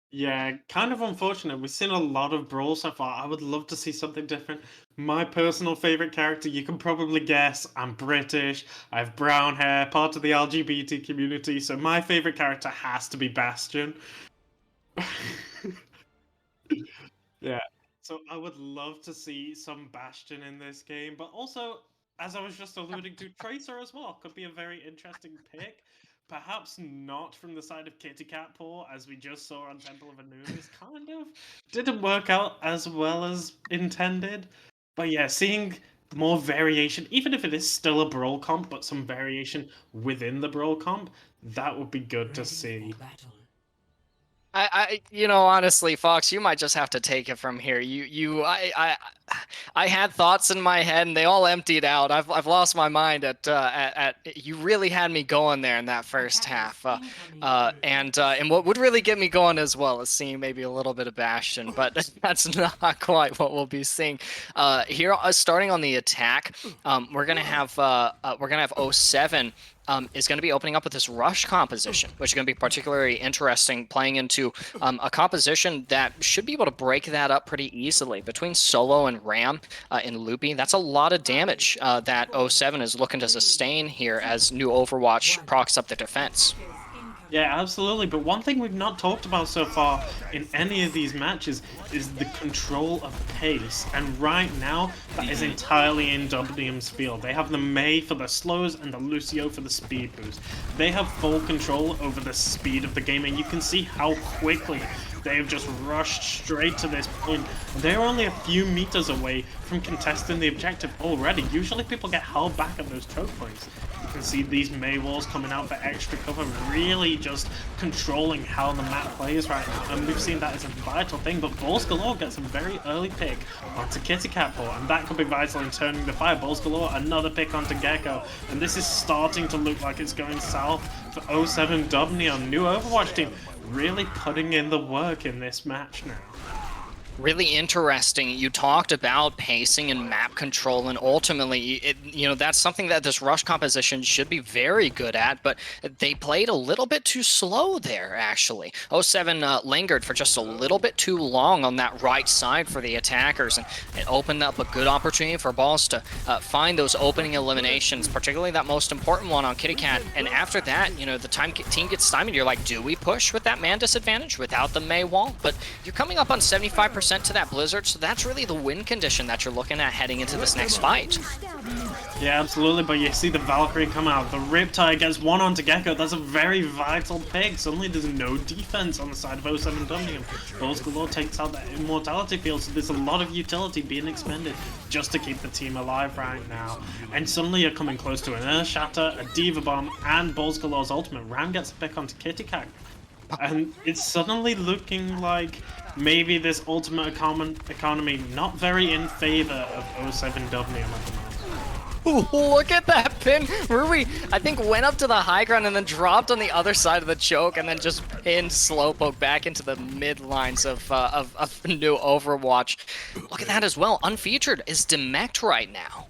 Yeah, kind of unfortunate. We've seen a lot of Brawl so far. I would love to see something different. My personal favorite character, you can probably guess, I'm British, I have brown hair, part of the LGBT community, so my favorite character has to be Bastion. Yeah, so I would love to see some Bastion in this game, but also, as I was just alluding to, Tracer as well could be a very interesting pick. Perhaps not from the side of Kittycatpaw, as we just saw on Temple of Anubis, kind of. Didn't work out as well as intended. But yeah, seeing more variation, even if it is still a Brawl comp, but some variation within the Brawl comp, that would be good to see. You know, honestly, Fox, you might just have to take it from here. I had thoughts in my head and they all emptied out. I've lost my mind at you really had me going there in that first half. And what would really get me going as well is seeing maybe a little bit of Bastion, but that's not quite what we'll be seeing. Here, starting on the attack, we're gonna have 07. Is going to be opening up with this rush composition, which is going to be particularly interesting, playing into a composition that should be able to break that up pretty easily. Between Solo and Ram in Loopy, that's a lot of damage that 07 is looking to sustain here as new Overwatch procs up the defense. Yeah, absolutely. But one thing we've not talked about so far in any of these matches is the control of pace. And right now, that is entirely in Dubnium's field. They have the Mei for the slows and the Lucio for the speed boost. They have full control over the speed of the game, and you can see how quickly they've just rushed straight to this point. They're only a few meters away from contesting the objective already. Usually people get held back at those choke points. You can see these Mei walls coming out for extra cover, really just controlling how the map plays right now. And we've seen that as a vital thing, but BALLSGALOR gets a very early pick onto Kittycatpaw, and that could be vital in turning the fire. BALLSGALOR, another pick onto Gecko, and this is starting to look like it's going south for 07 Dubnium, new Overwatch team. Really putting in the work in this match now. Really interesting. You talked about pacing and map control, and ultimately, you know, that's something that this rush composition should be very good at, but they played a little bit too slow there, actually. 07 lingered for just a little bit too long on that right side for the attackers, and it opened up a good opportunity for Balls to find those opening eliminations, particularly that most important one on Kittycat. And after that, you know, the team gets stymied. You're like, do we push with that man disadvantage without the Mei wall? But you're coming up on 75% to that Blizzard, so that's really the win condition that you're looking at heading into this next fight. Yeah, absolutely, but you see the Valkyrie come out. The Riptide gets one onto Gecko. That's a very vital pick. Suddenly there's no defense on the side of 07 Dubnium. BALLSGALOR takes out that immortality field, so there's a lot of utility being expended just to keep the team alive right now. And suddenly you're coming close to an Earth Shatter, a Diva Bomb, and BALLSGALOR's ultimate. Ram gets a pick onto Kittycat. And it's suddenly looking like maybe this ultimate economy not very in favor of 07 Dubnium at the moment. Look at that pin. REWI, I think, went up to the high ground and then dropped on the other side of the choke and then just pinned Slowpoke back into the mid lines of new Overwatch. Look at that as well. Unfeatured is demeched right now.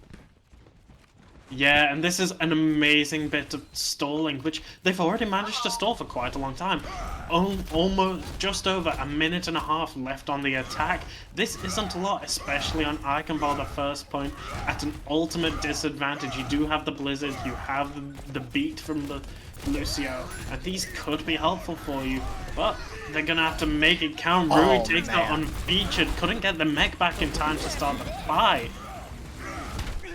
Yeah, and this is an amazing bit of stalling, which they've already managed to stall for quite a long time. Almost just over a minute and a half left on the attack. This isn't a lot, especially on Eichenwald, the first point, at an ultimate disadvantage. You do have the Blizzard, you have the beat from the Lucio, and these could be helpful for you, but they're gonna have to make it count. REWI takes out Unfeatured, couldn't get the mech back in time to start the fight.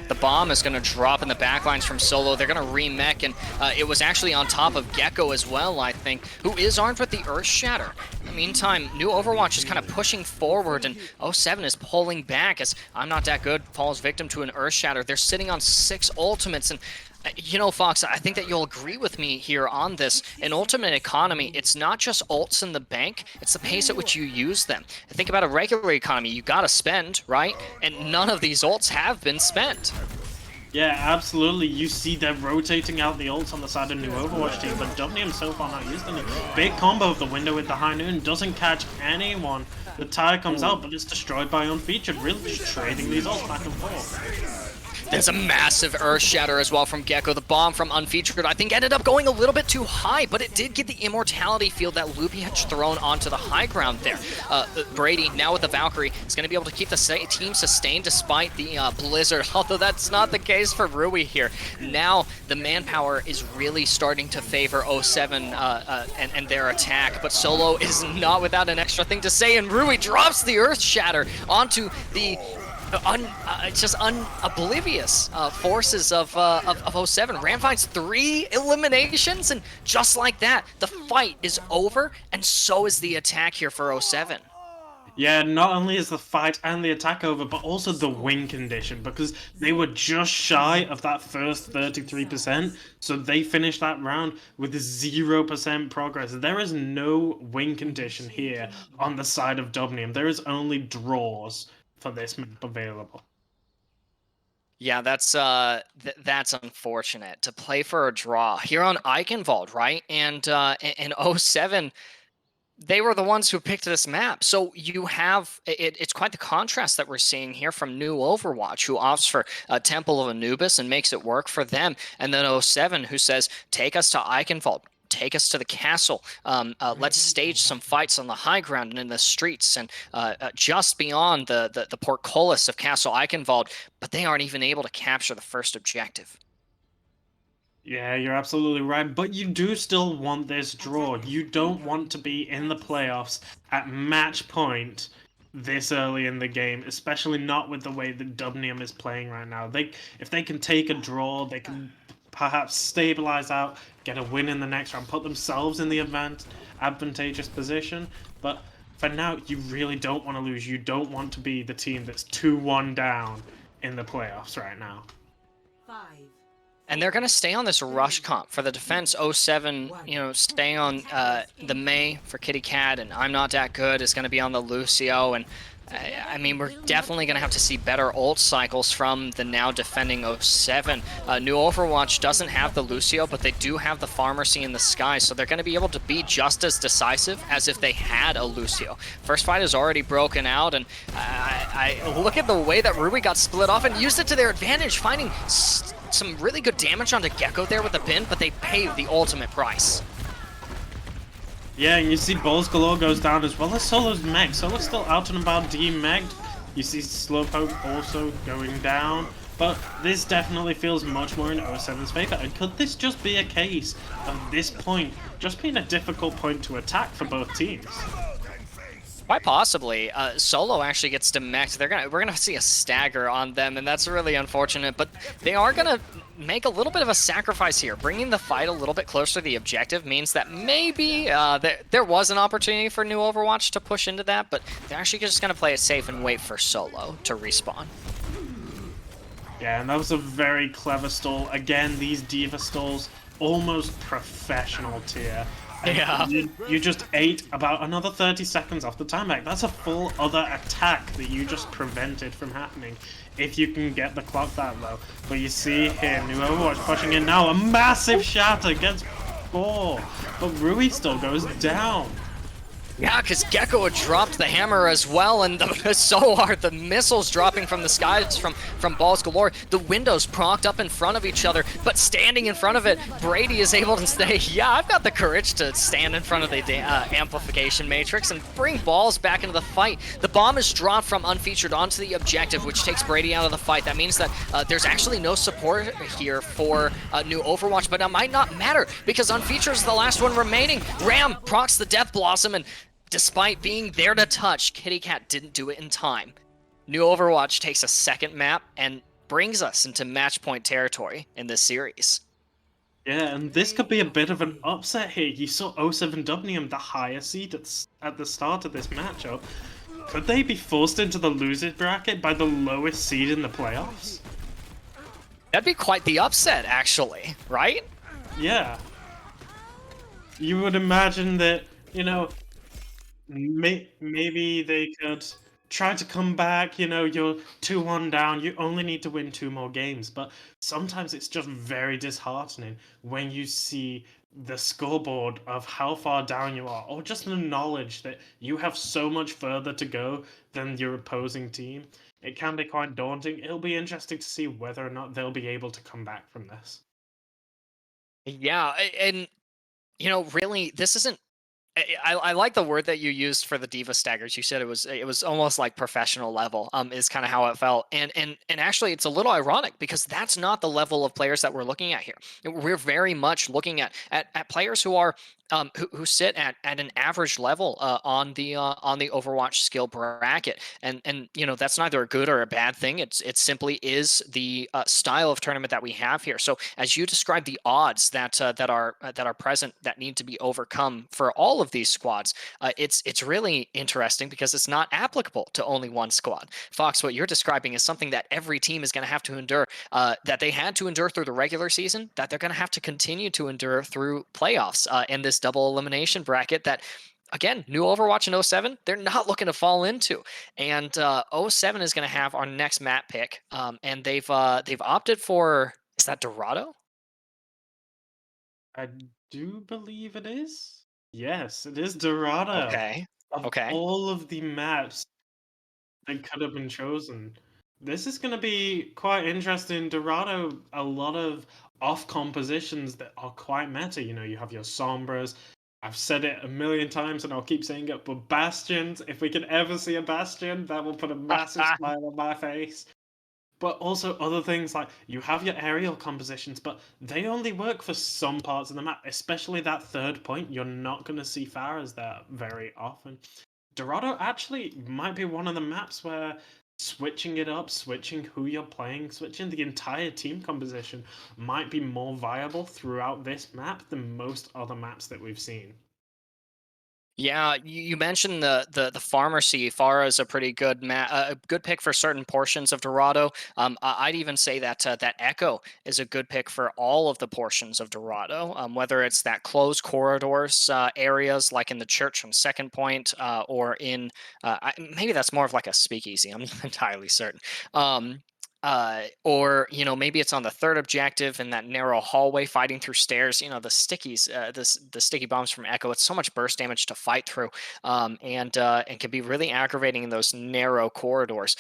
The bomb is going to drop in the backlines from Solo. They're going to remech, and it was actually on top of Gecko as well, I think, who is armed with the Earth Shatter. In the meantime, new Overwatch is kind of pushing forward, and 07 is pulling back as ImNotDatGood falls victim to an Earth Shatter. They're sitting on 6 ultimates, and you know, Fox, I think that you'll agree with me here on this. In Ultimate Economy, it's not just ults in the bank, it's the pace at which you use them. Think about a regular economy, you gotta spend, right? And none of these ults have been spent. Yeah, absolutely. You see they're rotating out the ults on the side of new Overwatch team, but Dubnium so far not used any. Big combo of the window with the high noon, doesn't catch anyone. The tire comes out, but it's destroyed by Unfeatured, really just trading these ults back and forth. There's a massive Earth Shatter as well from Gecko. The bomb from Unfeatured, I think, ended up going a little bit too high, but it did get the immortality field that Loopy had thrown onto the high ground there. Brady, now with the Valkyrie, is going to be able to keep the team sustained despite the Blizzard, although that's not the case for REWI here. Now, the manpower is really starting to favor 07 and their attack, but Solo is not without an extra thing to say, and REWI drops the Earth Shatter onto the oblivious forces of 07. Ram finds 3 eliminations, and just like that, the fight is over, and so is the attack here for 07. Yeah, not only is the fight and the attack over, but also the win condition, because they were just shy of that first 33%, so they finished that round with 0% progress. There is no win condition here on the side of Dubnium. There is only draws for this map available. Yeah, that's unfortunate to play for a draw here on Eichenwald, right? And in 07, they were the ones who picked this map. So you have it's quite the contrast that we're seeing here from new Overwatch, who opts for Temple of Anubis and makes it work for them, and then 07, who says, take us to Eichenwald. Take us to the castle. Let's stage some fights on the high ground and in the streets and just beyond the portcullis of Castle Eichenwald, but they aren't even able to capture the first objective. Yeah, you're absolutely right, but you do still want this draw. You don't want to be in the playoffs at match point this early in the game, especially not with the way that Dubnium is playing right now. If they can take a draw, they can perhaps stabilize out, get a win in the next round, put themselves in the advantageous position. But for now, you really don't want to lose. You don't want to be the team that's 2-1 down in the playoffs right now. And they're going to stay on this rush comp for the defense. 07, you know, staying on the Mei for Kittycat, and ImNotDatGood is going to be on the Lucio. And I mean, we're definitely going to have to see better ult cycles from the now defending 07. New Overwatch doesn't have the Lucio, but they do have the Pharmacy in the sky, so they're going to be able to be just as decisive as if they had a Lucio. First fight is already broken out, and I look at the way that REWI got split off and used it to their advantage, finding some really good damage onto Gecko there with the pin, but they paid the ultimate price. Yeah, and you see BALLSGALOR goes down as well as Solo's Meg. Solo's still out and about de-megged. You see Slowpoke also going down. But this definitely feels much more in 07's favor. And could this just be a case of this point just being a difficult point to attack for both teams? Quite possibly. Solo actually gets demeched. We're gonna see a stagger on them, and that's really unfortunate. But they are gonna make a little bit of a sacrifice here. Bringing the fight a little bit closer to the objective means that maybe there was an opportunity for new Overwatch to push into that, but they're actually just gonna play it safe and wait for Solo to respawn. Yeah, and that was a very clever stall. Again, these Diva stalls, almost professional tier And Yeah. you just ate about another 30 seconds off the timeback. That's a full other attack that you just prevented from happening if you can get the clock that low. But you see here, new Overwatch pushing in now. A massive shatter gets 4, but REWI still goes down. Yeah, because Gecko had dropped the hammer as well, and so are the missiles dropping from the skies from BALLSGALOR. The windows propped up in front of each other, but standing in front of it, Brady is able to say, yeah, I've got the courage to stand in front of the amplification matrix and bring Balls back into the fight. The bomb is dropped from Unfeatured onto the objective, which takes Brady out of the fight. That means that there's actually no support here for new Overwatch, but it might not matter because Unfeatured is the last one remaining. Ram procs the Death Blossom, and despite being there to touch, Kittycat didn't do it in time. New Overwatch takes a second map and brings us into match point territory in this series. Yeah, and this could be a bit of an upset here. You saw 07 Dubnium, the higher seed at the start of this matchup. Could they be forced into the losers bracket by the lowest seed in the playoffs? That'd be quite the upset, actually, right? Yeah. You would imagine that, you know, maybe they could try to come back, you know, you're 2-1 down, you only need to win 2 more games, but sometimes it's just very disheartening when you see the scoreboard of how far down you are, or just the knowledge that you have so much further to go than your opposing team. It can be quite daunting. It'll be interesting to see whether or not they'll be able to come back from this. Yeah, and, you know, really, this isn't I like the word that you used for the Diva staggers. You said it was almost like professional level, is kind of how it felt. And actually it's a little ironic because that's not the level of players that we're looking at here. We're very much looking at players who are who sit at an average level on the Overwatch skill bracket, and you know that's neither a good or a bad thing. It simply is the style of tournament that we have here. So as you described, the odds that are present that need to be overcome for all of these squads, it's really interesting because it's not applicable to only one squad. Fox, what you're describing is something that every team is going to have to endure, that they had to endure through the regular season, that they're going to have to continue to endure through playoffs, in this double elimination bracket that, again, new Overwatch in 07, they're not looking to fall into. And 07 is going to have our next map pick, and they've opted for, is that Dorado? I do believe it is. Yes, it is Dorado. Okay. Of Okay. all of the maps that could have been chosen, this is going to be quite interesting. Dorado, a lot of off compositions that are quite meta. You know, you have your Sombras. I've said it a million times and I'll keep saying it, but Bastions, if we can ever see a Bastion, that will put a massive smile on my face. But also other things like you have your aerial compositions, but they only work for some parts of the map, especially that third point. You're not going to see Pharahs there very often. Dorado actually might be one of the maps where switching it up, switching who you're playing, switching the entire team composition might be more viable throughout this map than most other maps that we've seen. Yeah, you mentioned the pharmacy. Farah is a pretty good a good pick for certain portions of Dorado. I'd even say that that Echo is a good pick for all of the portions of Dorado. Whether it's that closed corridors areas like in the church on Second Point, or in maybe that's more of like a speakeasy. I'm not entirely certain. Or you know maybe it's on the third objective in that narrow hallway fighting through stairs. You know the stickies, the sticky bombs from Echo. It's so much burst damage to fight through, and can be really aggravating in those narrow corridors.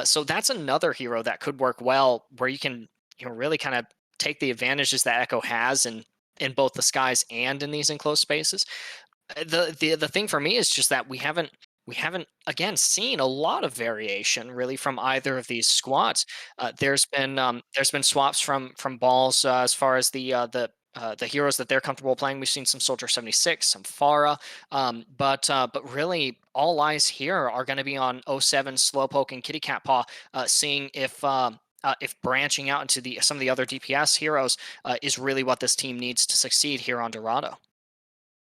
So that's another hero that could work well, where you can really kind of take the advantages that Echo has in both the skies and in these enclosed spaces. The thing for me is just that we haven't again seen a lot of variation really from either of these squads. There's been swaps from Balls, as far as the heroes that they're comfortable playing. We've seen some Soldier 76, some Farah, but really all eyes here are going to be on 07 Slowpoke and Kittycatpaw, seeing if branching out into some of the other DPS heroes is really what this team needs to succeed here on Dorado.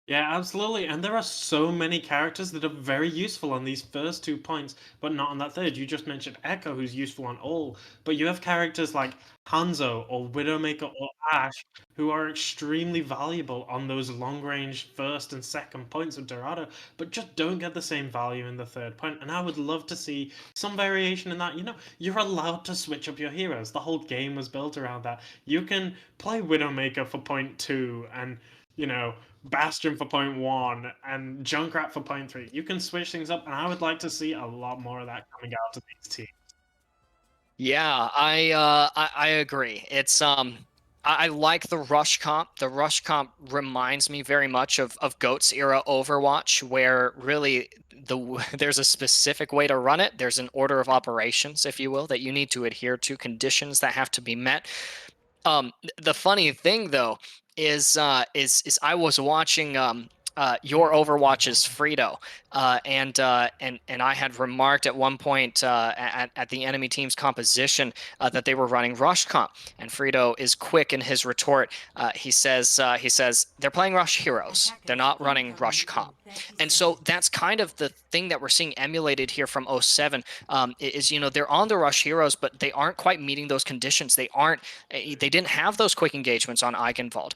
Yeah, absolutely. And there are so many characters that are very useful on these first 2 points, but not on that third. You just mentioned Echo, who's useful on all, but you have characters like Hanzo or Widowmaker or Ash who are extremely valuable on those long range first and second points of Dorado, but just don't get the same value in the third point. And I would love to see some variation in that. You're allowed to switch up your heroes. The whole game was built around that. You can play Widowmaker for point 2 and Bastion for point 1 and Junkrat for point 3. You can switch things up, and I would like to see a lot more of that coming out of these teams. Yeah, I agree. It's I like the rush comp. The rush comp reminds me very much of Goat's era Overwatch, where really there's a specific way to run it. There's an order of operations, if you will, that you need to adhere to, conditions that have to be met. The funny thing though is I was watching your Overwatch's Frito, and I had remarked at one point at the enemy team's composition that they were running rush comp, and Frito is quick in his retort. He says they're playing rush heroes. They're not running rush comp, and so that's kind of the thing that we're seeing emulated here from 07. Is they're on the rush heroes, but they aren't quite meeting those conditions. They didn't have those quick engagements on Eichenwald.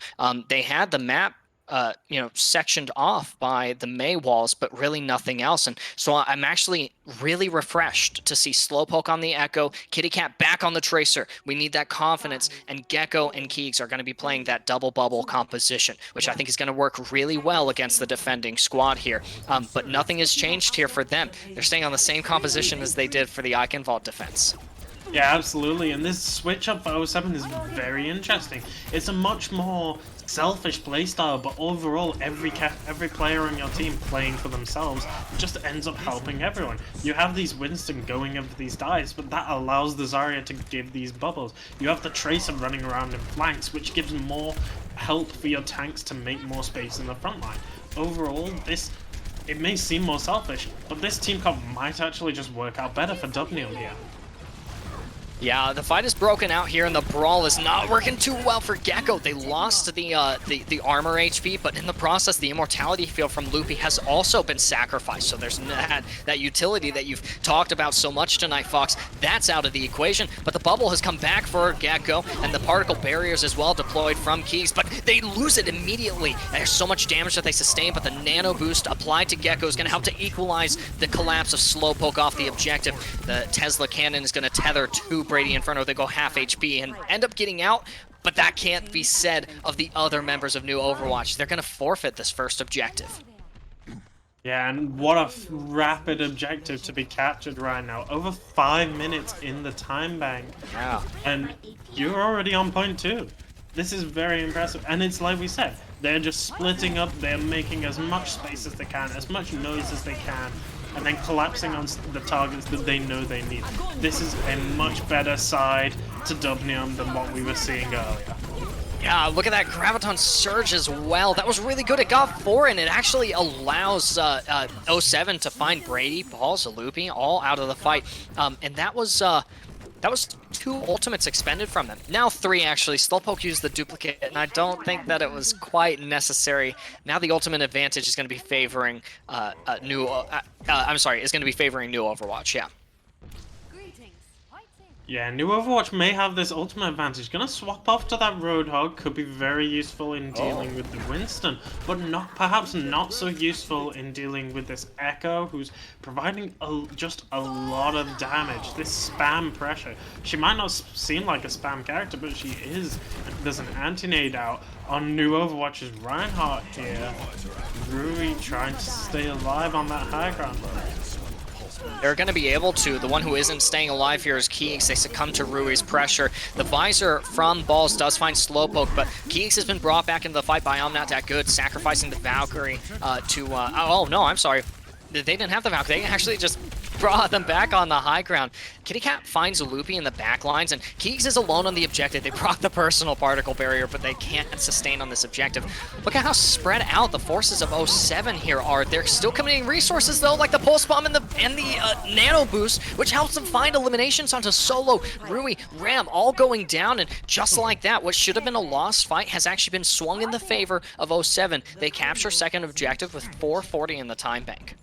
They had the map sectioned off by the May walls, but really nothing else. And so I'm actually really refreshed to see Slowpoke on the Echo, Kittycat back on the Tracer. We need that confidence, and Gecko and Keegs are going to be playing that double bubble composition, which I think is going to work really well against the defending squad here. But nothing has changed here for them. They're staying on the same composition as they did for the Eichenwald defense. Yeah, absolutely. And this switch up for 07 is very interesting. It's a much more selfish playstyle, but overall, every player on your team playing for themselves just ends up helping everyone. You have these Winston going over these dives, but that allows the Zarya to give these bubbles. You have the Tracer running around in flanks, which gives more help for your tanks to make more space in the front line. Overall, it may seem more selfish, but this team comp might actually just work out better for Dubnium here. Yeah, the fight is broken out here, and the brawl is not working too well for Gecko. They lost the armor HP, but in the process, the immortality field from Loopy has also been sacrificed. So there's that utility that you've talked about so much tonight, Fox. That's out of the equation, but the bubble has come back for Gecko, and the particle barriers as well deployed from Keegs, but they lose it immediately. There's so much damage that they sustain, but the nano boost applied to Gecko is going to help to equalize the collapse of Slowpoke off the objective. The Tesla cannon is going to tether to BRADYINFERNO. They go half HP and end up getting out, but that can't be said of the other members of New Overwatch. They're going to forfeit this first objective. Yeah, and what a rapid objective to be captured right now. Over 5 minutes in the time bank. Yeah. And you're already on point 2. This is very impressive. And it's like we said, they're just splitting up, they're making as much space as they can, as much noise as they can, and then collapsing on the targets that they know they need. This is a much better side to Dubnium than what we were seeing earlier. Yeah, look at that Graviton Surge as well. That was really good. It got 4, and it actually allows 07 to find Brady, BALLSGALOR, all out of the fight. And that was 2 ultimates expended from them. Now 3, actually. Slowpoke used the duplicate, and I don't think that it was quite necessary. Now the ultimate advantage is going to be favoring New Overwatch, yeah. Yeah, New Overwatch may have this ultimate advantage. Gonna swap off to that Roadhog, could be very useful in dealing with the Winston, but perhaps not so useful in dealing with this Echo, who's providing just a lot of damage. This spam pressure. She might not seem like a spam character, but she is. There's an anti-nade out on New Overwatch's Reinhardt here. REWI trying to stay alive on that high ground. They're going to be able to. The one who isn't staying alive here is Keegs. They succumb to REWI's pressure. The visor from Balls does find Slowpoke, but Keegs has been brought back into the fight by ImNotDatGood, sacrificing the Valkyrie to... oh, no, I'm sorry. They didn't have the Valkyrie. They actually just brought them back on the high ground. Kittycat finds Loopy in the back lines, and Keegs is alone on the objective. They brought the personal particle barrier, but they can't sustain on this objective. Look at how spread out the forces of 07 here are. They're still committing resources, though, like the Pulse Bomb and the Nano Boost, which helps them find eliminations onto Solo, REWI, Ram, all going down, and just like that, what should have been a lost fight has actually been swung in the favor of 07. They capture second objective with 440 in the time bank.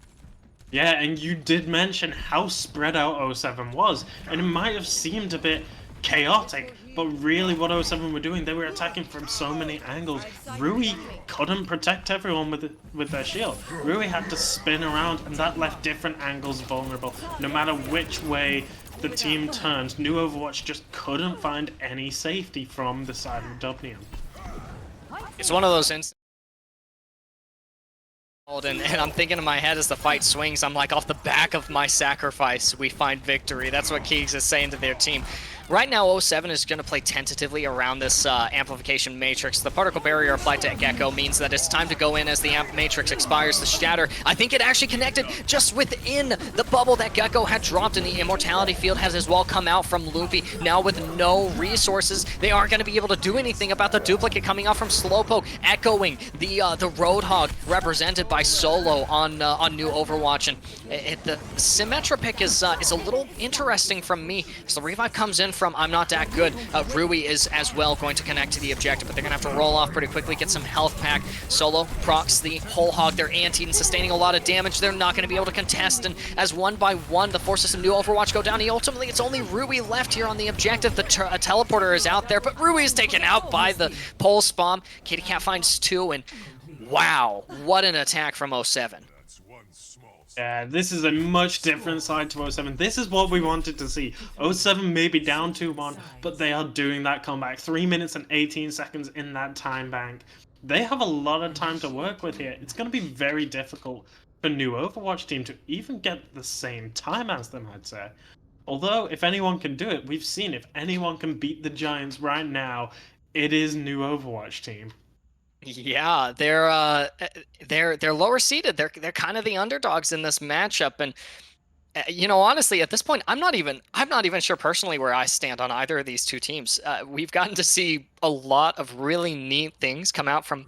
Yeah, and you did mention how spread out 07 was, and it might have seemed a bit chaotic, but really what 07 were doing, they were attacking from so many angles. REWI couldn't protect everyone with their shield. REWI had to spin around, and that left different angles vulnerable. No matter which way the team turned, New Overwatch just couldn't find any safety from the side of Dubnium. It's one of those instances. And I'm thinking in my head as the fight swings, I'm like, off the back of my sacrifice, we find victory. That's what Keegs is saying to their team. Right now, 07 is going to play tentatively around this amplification matrix. The particle barrier applied to Gecko means that it's time to go in as the amp matrix expires to shatter. I think it actually connected just within the bubble that Gecko had dropped, and the immortality field has as well come out from Loopy. Now with no resources, they aren't going to be able to do anything about the duplicate coming out from Slowpoke, echoing the Roadhog represented by Solo on New Overwatch. And the Symmetra pick is a little interesting from me. So the revive comes in from ImNotDatGood. REWI is as well going to connect to the objective, but they're going to have to roll off pretty quickly, get some health pack. Solo procs the whole hog. They're anti and sustaining a lot of damage. They're not going to be able to contest, and as one by one, the forces of New Overwatch go down. Ultimately, it's only REWI left here on the objective. The teleporter is out there, but REWI is taken out by the Pulse Bomb. Kittycat finds 2, and wow, what an attack from 07. Yeah, this is a much different side to 07. This is what we wanted to see. 07 may be down 2-1, but they are doing that comeback. 3 minutes and 18 seconds in that time bank. They have a lot of time to work with here. It's going to be very difficult for New Overwatch Team to even get the same time as them, I'd say. Although, if anyone can do it, we've seen if anyone can beat the Giants right now, it is New Overwatch Team. Yeah, they're lower seeded. They're kind of the underdogs in this matchup, and you know, honestly, at this point, I'm not even sure personally where I stand on either of these two teams. We've gotten to see a lot of really neat things come out from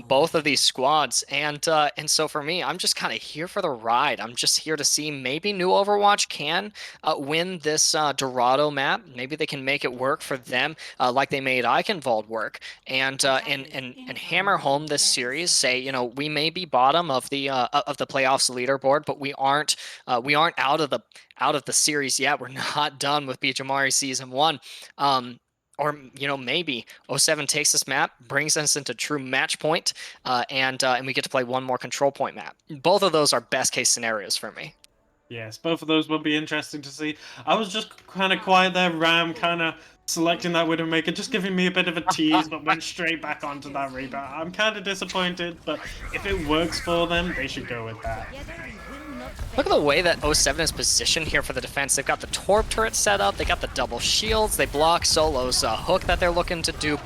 both of these squads, and so for me, I'm just kind of here for the ride. I'm just here to see maybe New Overwatch can win this Dorado map. Maybe they can make it work for them, like they made Eichenwald work, and hammer home this series. Say, you know, we may be bottom of the playoffs leaderboard, but we aren't out of the series yet. We're not done with Peachimari Season 1. Or, you know, maybe 07 takes this map, brings us into true match point, and we get to play one more control point map. Both of those are best case scenarios for me. Yes, both of those will be interesting to see. I was just kind of quiet there, Ram kind of selecting that Widowmaker, just giving me a bit of a tease, but went straight back onto that Reaper. I'm kind of disappointed, but if it works for them, they should go with that. Look at the way that 07 is positioned here for the defense. They've got the Torp turret set up, they got the double shields, they block Solo's hook that they're looking to do.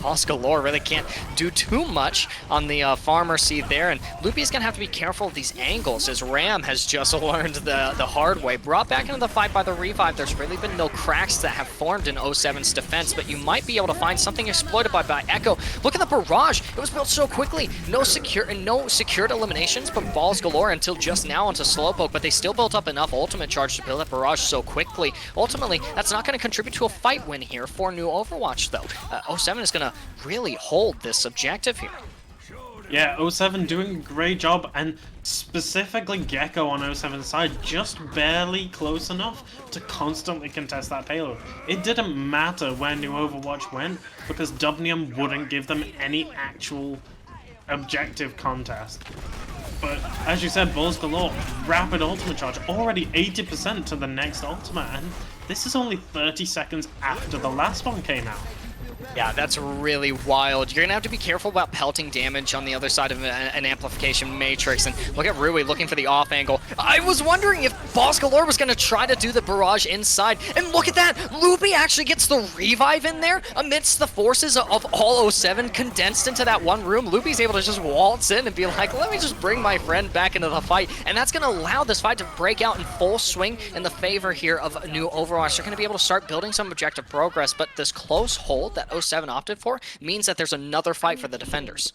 BALLSGALOR really can't do too much on the farmer seed there, and Loopy's gonna have to be careful of these angles as Ram has just learned the hard way. Brought back into the fight by the revive, there's really been no cracks that have formed in 07's defense, but you might be able to find something exploited by Echo. Look at the barrage, it was built so quickly. No secured eliminations from BALLSGALOR until just now onto Slowpoke, but they still built up enough ultimate charge to build that barrage so quickly. Ultimately, that's not going to contribute to a fight win here for New Overwatch, though. 07 is going to really hold this objective here. Yeah, 07 doing a great job, and specifically Gecko on 07's side, just barely close enough to constantly contest that payload. It didn't matter where New Overwatch went, because Dubnium wouldn't give them any actual objective contest. But as you said, BALLSGALOR, rapid ultimate charge, already 80% to the next ultimate, and this is only 30 seconds after the last one came out. Yeah, that's really wild. You're going to have to be careful about pelting damage on the other side of an amplification matrix. And look at REWI looking for the off angle. I was wondering if BALLSGALOR was going to try to do the barrage inside. And look at that! Loopy actually gets the revive in there amidst the forces of all 07 condensed into that one room. Loopy's able to just waltz in and be like, let me just bring my friend back into the fight. And that's going to allow this fight to break out in full swing in the favor here of New Overwatch. They're going to be able to start building some objective progress, but this close hold that 07 opted for means that there's another fight for the defenders.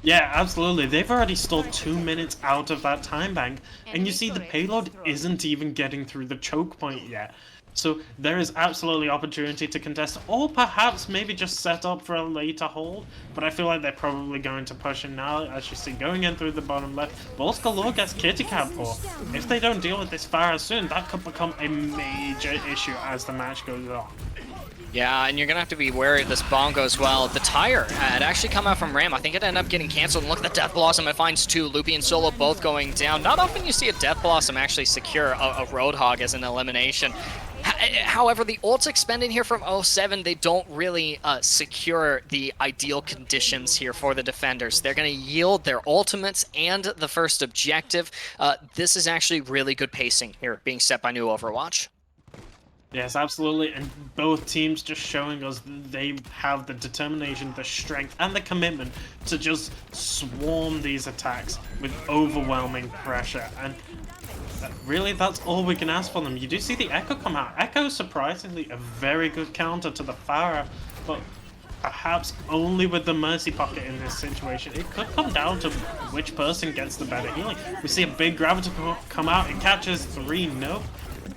Yeah, absolutely. They've already stalled 2 minutes out of that time bank, and you see the payload isn't even getting through the choke point yet. So there is absolutely opportunity to contest, or perhaps maybe just set up for a later hold, but I feel like they're probably going to push in now. As you see, going in through the bottom left, BALLSGALOR gets Kittycatpaw. If they don't deal with this fire soon, that could become a major issue as the match goes on. Yeah, and you're going to have to be wary of this bongo as well. The tire had actually come out from Ram. I think it ended up getting canceled. And look at the Death Blossom. It finds two. Loopy and Solo both going down. Not often you see a Death Blossom actually secure a Roadhog as an elimination. However, the ults expended here from 07, they don't really secure the ideal conditions here for the defenders. They're going to yield their ultimates and the first objective. This is actually really good pacing here being set by New Overwatch. Yes, absolutely, and both teams just showing us they have the determination, the strength, and the commitment to just swarm these attacks with overwhelming pressure. And really, that's all we can ask for them. You do see the Echo come out. Echo, surprisingly, a very good counter to the Pharah, but perhaps only with the Mercy Pocket in this situation. It could come down to which person gets the better healing. We see a big Gravity come out. It catches 3.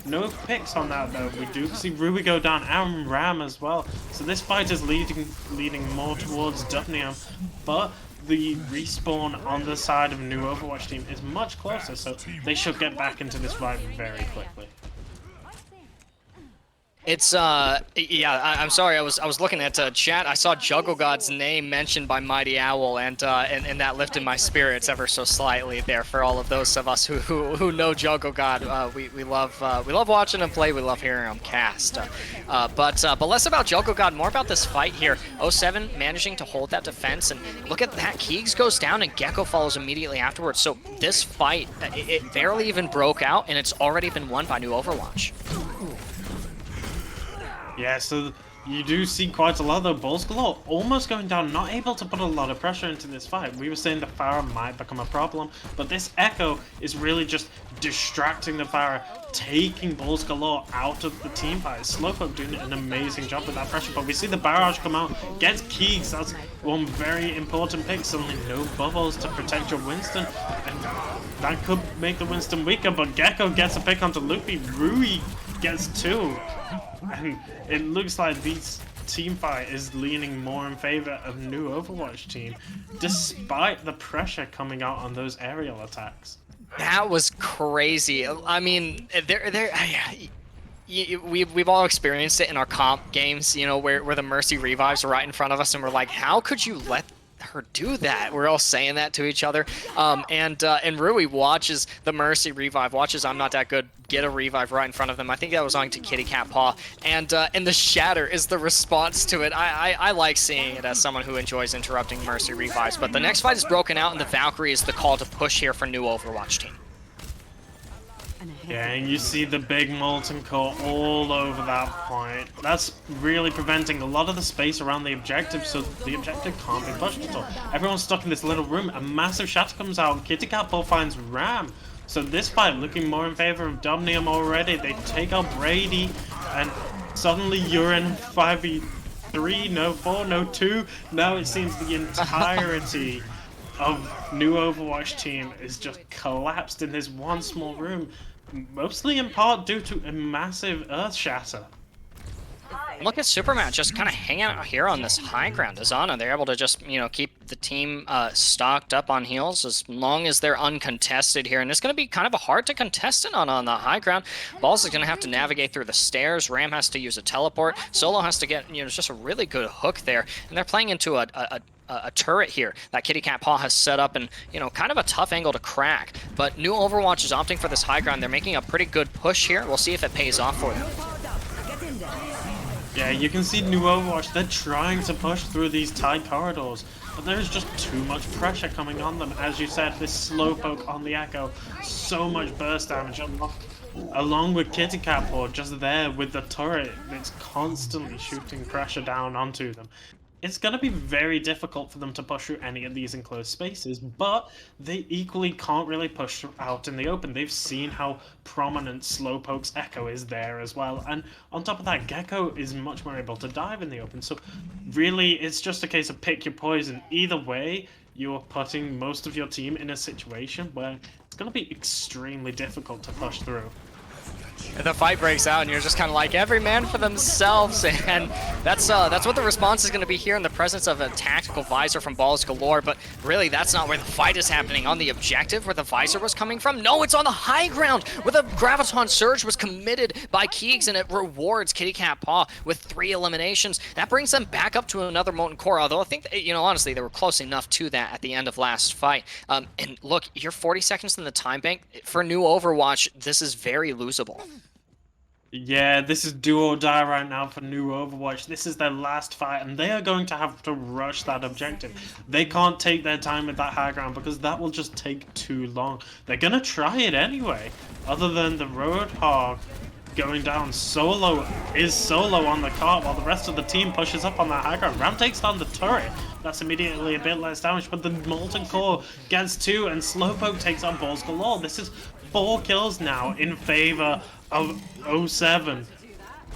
No picks on that though. We do see REWI go down and Ram as well. So this fight is leading more towards Dubnium, but the respawn on the side of New Overwatch Team is much closer, so they should get back into this fight very quickly. It's yeah. I'm sorry. I was looking at chat. I saw Juggle God's name mentioned by Mighty Owl, and that lifted my spirits ever so slightly there. For all of those of us who know Juggle God, we love watching him play. We love hearing him cast. But less about Juggle God, more about this fight here. 07 managing to hold that defense, and look at that. Keegs goes down, and Gecko follows immediately afterwards. So this fight, it barely even broke out, and it's already been won by New Overwatch. Yeah, so you do see quite a lot though. BALLSGALOR almost going down, not able to put a lot of pressure into this fight. We were saying the Pharah might become a problem, but this Echo is really just distracting the Pharah, taking BALLSGALOR out of the team fight. Slowpoke doing an amazing job with that pressure, but we see the barrage come out, gets Keegs. That's one very important pick. Suddenly no bubbles to protect your Winston, and that could make the Winston weaker, but Gecko gets a pick onto Loopy. REWI gets 2. And it looks like this team fight is leaning more in favor of New Overwatch Team, despite the pressure coming out on those aerial attacks. That was crazy. I mean, we've all experienced it in our comp games, you know, where the Mercy revives are right in front of us, and we're like, how could you let her do that? We're all saying that to each other. And REWI watches the Mercy revive, watches ImNotDatGood get a revive right in front of them. I think that was on to Kittycatpaw, and the shatter is the response to it. I like seeing it as someone who enjoys interrupting Mercy revives, but the next fight is broken out, and the Valkyrie is the call to push here for New Overwatch Team. Yeah, and you see the big Molten Core all over that point. That's really preventing a lot of the space around the objective, so the objective can't be pushed at all. Everyone's stuck in this little room. A massive shatter comes out. Kittycatpaw finds Ram. So this fight looking more in favor of Dubnium already. They take out Brady, and suddenly you're in 5v3, no 4, no 2. Now it seems the entirety of New Overwatch Team is just collapsed in this one small room, mostly in part due to a massive earth shatter. Look at Superman just kind of hanging out here on this high ground. Azana, they're able to just, you know, keep the team stocked up on heals as long as they're uncontested here. And it's going to be kind of a hard to contest it on the high ground. Balls is going to have to navigate through the stairs. Ram has to use a teleport. Solo has to get, you know, just a really good hook there. And they're playing into a turret here that Kittycatpaw has set up, and, you know, kind of a tough angle to crack. But New Overwatch is opting for this high ground. They're making a pretty good push here. We'll see if it pays off for them. Yeah, you can see New Overwatch, they're trying to push through these tight corridors, but there's just too much pressure coming on them. As you said, this Slowpoke on the Echo, so much burst damage, along with Kittycatpaw just there with the turret that's constantly shooting pressure down onto them. It's going to be very difficult for them to push through any of these enclosed spaces, but they equally can't really push out in the open. They've seen how prominent Slowpoke's Echo is there as well, and on top of that, Gecko is much more able to dive in the open, so really it's just a case of pick your poison. Either way, you're putting most of your team in a situation where it's going to be extremely difficult to push through. The fight breaks out, and you're just kind of like, every man for themselves, and that's what the response is going to be here in the presence of a tactical visor from BALLSGALOR. But really, that's not where the fight is happening. On the objective, where the visor was coming from, no, it's on the high ground, where the Graviton Surge was committed by Keegs, and it rewards Kittycatpaw with 3 eliminations. That brings them back up to another Molten Core, although I think that, honestly, they were close enough to that at the end of last fight. And look, you're 40 seconds in the time bank. For new Overwatch, this is very losable. Yeah, this is do or die right now for new Overwatch. This is their last fight, and they are going to have to rush that objective. They can't take their time with that high ground because that will just take too long. They're going to try it anyway. Other than the Roadhog going down solo on the cart while the rest of the team pushes up on that high ground. Ram takes down the turret. That's immediately a bit less damage, but the Molten Core gets 2, and Slowpoke takes on BALLSGALOR. This is 4 kills now in favor of 07.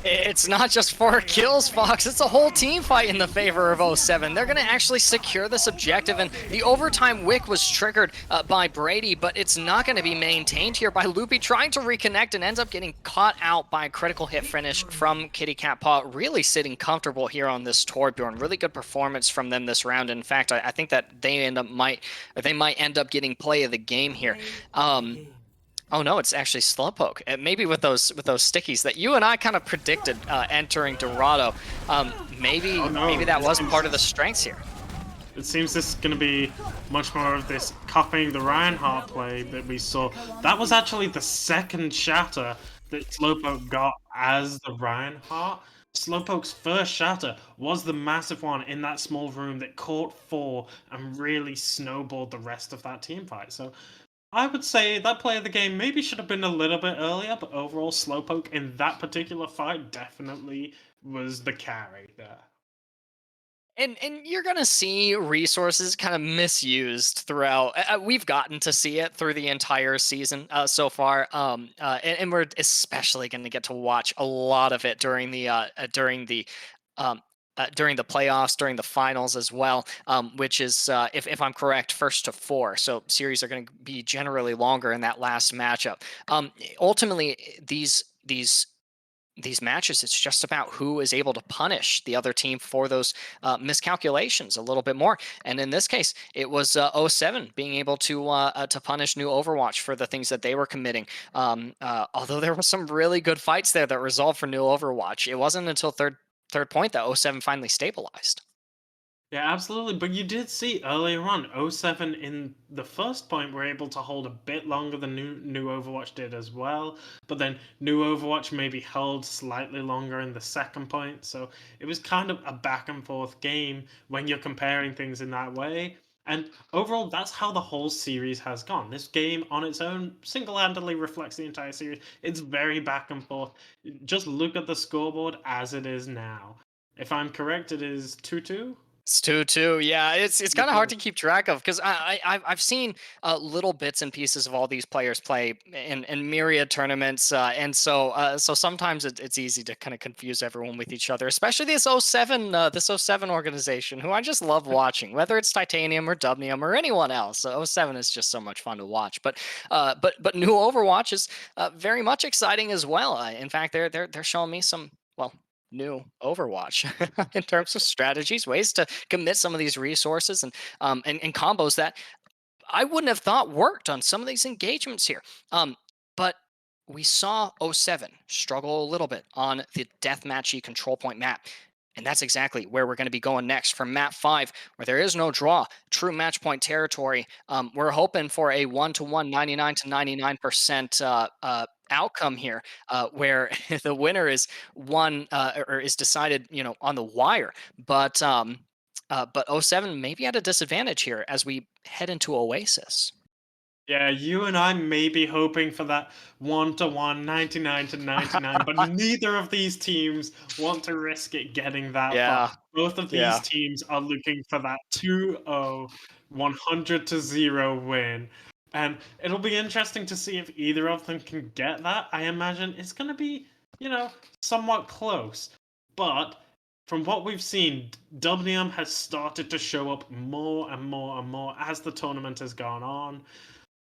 It's not just 4 kills, Fox. It's a whole team fight in the favor of 07. They're going to actually secure this objective, and the overtime wick was triggered by Brady, but it's not going to be maintained here by Loopy, trying to reconnect and ends up getting caught out by a critical hit finish from Kittycatpaw. Really sitting comfortable here on this Torbjorn. Really good performance from them this round. In fact, I think that they might end up getting play of the game here. Oh no, it's actually Slowpoke. Maybe with those stickies that you and I kind of predicted entering Dorado. Maybe that wasn't part of the strengths here. It seems this is going to be much more of this copying the Reinhardt play that we saw. That was actually the second shatter that Slowpoke got as the Reinhardt. Slowpoke's first shatter was the massive one in that small room that caught 4 and really snowballed the rest of that team fight. So I would say that play of the game maybe should have been a little bit earlier, but overall Slowpoke in that particular fight definitely was the carry there. And you're going to see resources kind of misused throughout. We've gotten to see it through the entire season so far, and we're especially going to get to watch a lot of it during the playoffs, during the finals as well, which is, if I'm correct, 1st to 4. So series are going to be generally longer in that last matchup. Ultimately, these matches, it's just about who is able to punish the other team for those miscalculations a little bit more. And in this case, it was 07 being able to punish new Overwatch for the things that they were committing. Although there were some really good fights there that resolved for new Overwatch. It wasn't until third point that 07 finally stabilized. Yeah, absolutely. But you did see earlier on, 07 in the first point were able to hold a bit longer than new Overwatch did as well. But then new Overwatch maybe held slightly longer in the second point. So it was kind of a back and forth game when you're comparing things in that way. And overall, that's how the whole series has gone. This game on its own single-handedly reflects the entire series. It's very back and forth. Just look at the scoreboard as it is now. If I'm correct, it is 2-2? It's 2-2. Yeah, it's kind of hard to keep track of because I've seen little bits and pieces of all these players play in myriad tournaments, and so sometimes it's easy to kind of confuse everyone with each other, especially this 07 organization, who I just love watching, whether it's Titanium or Dubnium or anyone else. 07 is just so much fun to watch. But new Overwatch is very much exciting as well. In fact, they're showing me some, well, new Overwatch in terms of strategies, ways to commit some of these resources and combos that I wouldn't have thought worked on some of these engagements here. But we saw 07 struggle a little bit on the deathmatchy control point map. And that's exactly where we're going to be going next from map 5, where there is no draw, true match point territory. We're hoping for a 1-to-1, 99 to 99% outcome here, where the winner is won or is decided, on the wire. But '07 maybe at a disadvantage here as we head into Oasis. Yeah, you and I may be hoping for that 1-to-1, 99 to 99, but neither of these teams want to risk it getting that far. Yeah, Both of these yeah. teams are looking for that 2-0, 100-0 win. And it'll be interesting to see if either of them can get that. I imagine it's going to be, somewhat close. But from what we've seen, Dubnium has started to show up more and more and more as the tournament has gone on.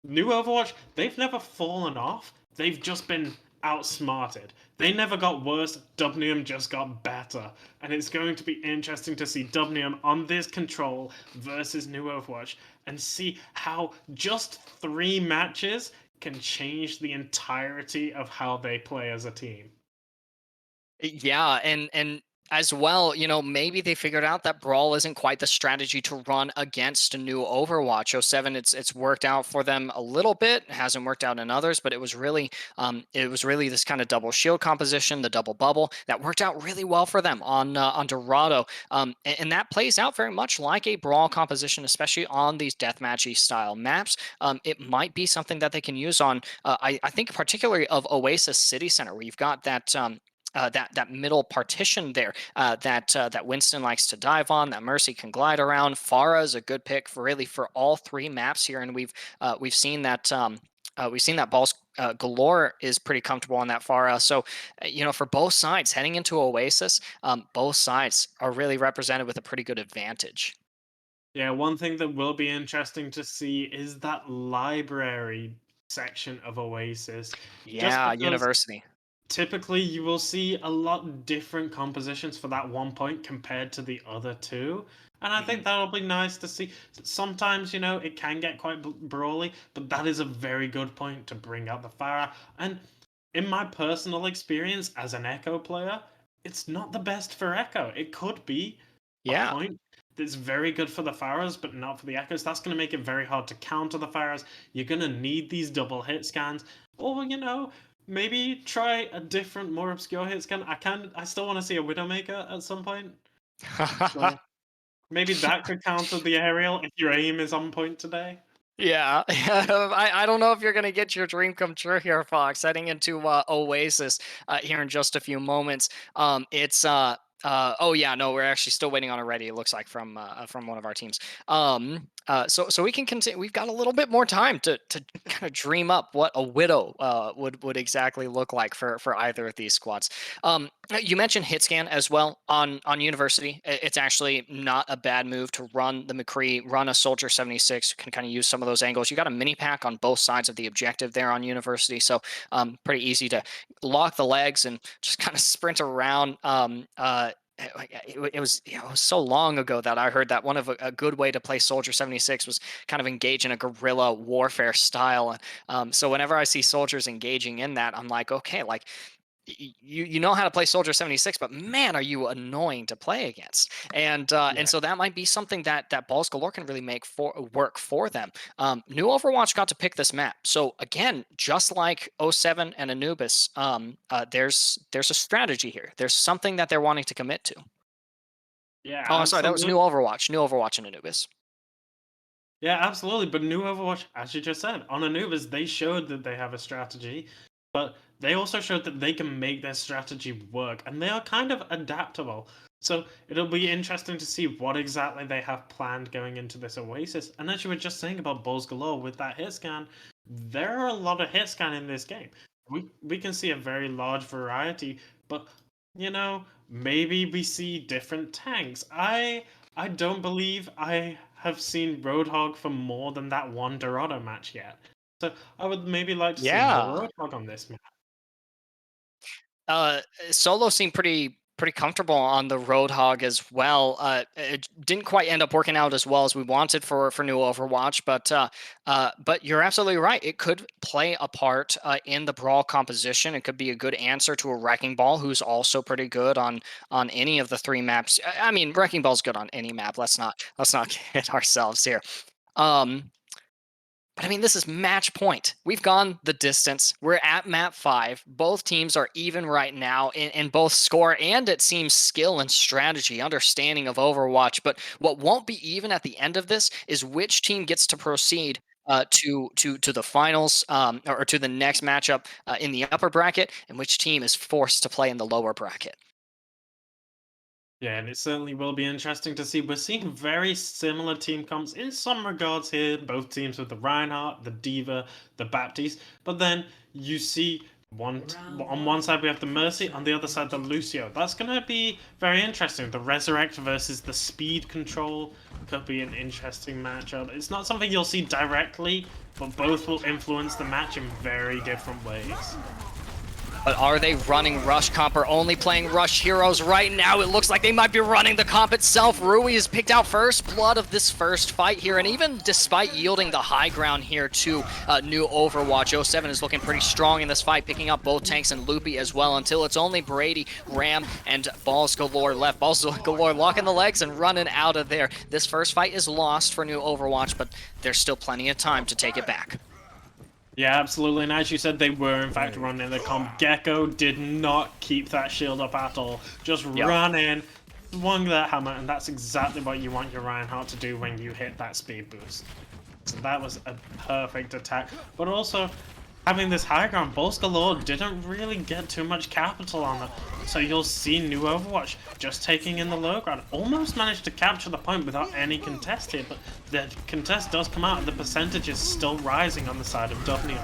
New Overwatch, they've never fallen off. They've just been outsmarted. They never got worse. Dubnium just got better. And it's going to be interesting to see Dubnium on this control versus New Overwatch and see how just 3 matches can change the entirety of how they play as a team. Yeah, and as well, maybe they figured out that Brawl isn't quite the strategy to run against a new Overwatch. '07, it's worked out for them a little bit. It hasn't worked out in others, but it was really this kind of double shield composition, the double bubble that worked out really well for them on Dorado. And that plays out very much like a Brawl composition, especially on these deathmatchy style maps. It might be something that they can use on. I think particularly of Oasis City Center, where you've got that middle partition there that Winston likes to dive on, that Mercy can glide around. Pharah is a good pick for all 3 maps here, and we've seen that Balls Galore is pretty comfortable on that Pharah. So for both sides heading into Oasis, both sides are really represented with a pretty good advantage. Yeah, one thing that will be interesting to see is that library section of Oasis. Just Yeah, because University. typically you will see a lot different compositions for that 1 point compared to the other 2. And I think that'll be nice to see. Sometimes, it can get quite brawly, but that is a very good point to bring out the Pharah. And in my personal experience as an Echo player, it's not the best for Echo. It could be a Yeah. point that's very good for the Pharahs, but not for the Echoes. That's going to make it very hard to counter the Pharahs. You're going to need these double hit scans. Or, maybe try a different, more obscure hit scan. I still want to see a Widowmaker at some point. So maybe that could counter the aerial if your aim is on point today. Yeah, I don't know if you're gonna get your dream come true here, Fox. Heading into Oasis here in just a few moments. Oh yeah, no, we're actually still waiting on a ready. It looks like from one of our teams. So we can continue. We've got a little bit more time to kind of dream up what a widow would exactly look like for either of these squads. You mentioned hit scan as well on University. It's actually not a bad move to run the McCree, run a Soldier 76. You can kind of use some of those angles. You got a mini pack on both sides of the objective there on University, so pretty easy to lock the legs and just kind of sprint around. It was so long ago that I heard that one of a good way to play Soldier 76 was kind of engage in a guerrilla warfare style. So whenever I see soldiers engaging in that, I'm like, okay, like you know how to play Soldier 76, but man, are you annoying to play against. And so that might be something that Balls Galore can really make work for them. New Overwatch got to pick this map, so again, just like '07 and Anubis, there's a strategy here. There's something that they're wanting to commit to. Yeah, Oh, I'm sorry, that was New Overwatch and Anubis. Yeah, absolutely. But New Overwatch, as you just said, on Anubis, they showed that they have a strategy, but they also showed that they can make their strategy work, and they are kind of adaptable. So it'll be interesting to see what exactly they have planned going into this Oasis. And as you were just saying about Balls Galore with that hit scan, there are a lot of hit scan in this game. We can see a very large variety, but maybe we see different tanks. I don't believe I have seen Roadhog for more than that one Dorado match yet. So I would maybe like to see more Roadhog on this map. Solo seemed pretty comfortable on the Roadhog as well. It didn't quite end up working out as well as we wanted for New Overwatch, but you're absolutely right. It could play a part in the Brawl composition. It could be a good answer to a Wrecking Ball, who's also pretty good on any of the 3 maps. I mean, Wrecking Ball's good on any map. Let's not kid ourselves here. But I mean, this is match point. We've gone the distance. We're at map 5. Both teams are even right now in both score and it seems skill and strategy, understanding of Overwatch. But what won't be even at the end of this is which team gets to proceed to the finals or to the next matchup in the upper bracket, and which team is forced to play in the lower bracket. Yeah, and it certainly will be interesting to see. We're seeing very similar team comps in some regards here. Both teams with the Reinhardt, the Diva, the Baptiste. But then you see on one side we have the Mercy, on the other side the Lucio. That's going to be very interesting. The Resurrect versus the Speed Control could be an interesting matchup. It's not something you'll see directly, but both will influence the match in very different ways. But are they running Rush comp or only playing Rush heroes right now? It looks like they might be running the comp itself. REWI has picked out first blood of this first fight here, and even despite yielding the high ground here to new Overwatch, 07 is looking pretty strong in this fight, picking up both tanks and Loopy as well, until it's only Brady, Ram, and BALLSGALOR left. BALLSGALOR locking the legs and running out of there. This first fight is lost for new Overwatch, but there's still plenty of time to take it back. Yeah, absolutely. And as you said, they were in fact running the comp. Gecko did not keep that shield up at all. Just run in, swung that hammer, and that's exactly what you want your Reinhardt to do when you hit that speed boost. So that was a perfect attack. But also, having this high ground, BALLSGALOR didn't really get too much capital on it. So you'll see new Overwatch just taking in the low ground. Almost managed to capture the point without any contest here, but the contest does come out and the percentage is still rising on the side of Dubnium.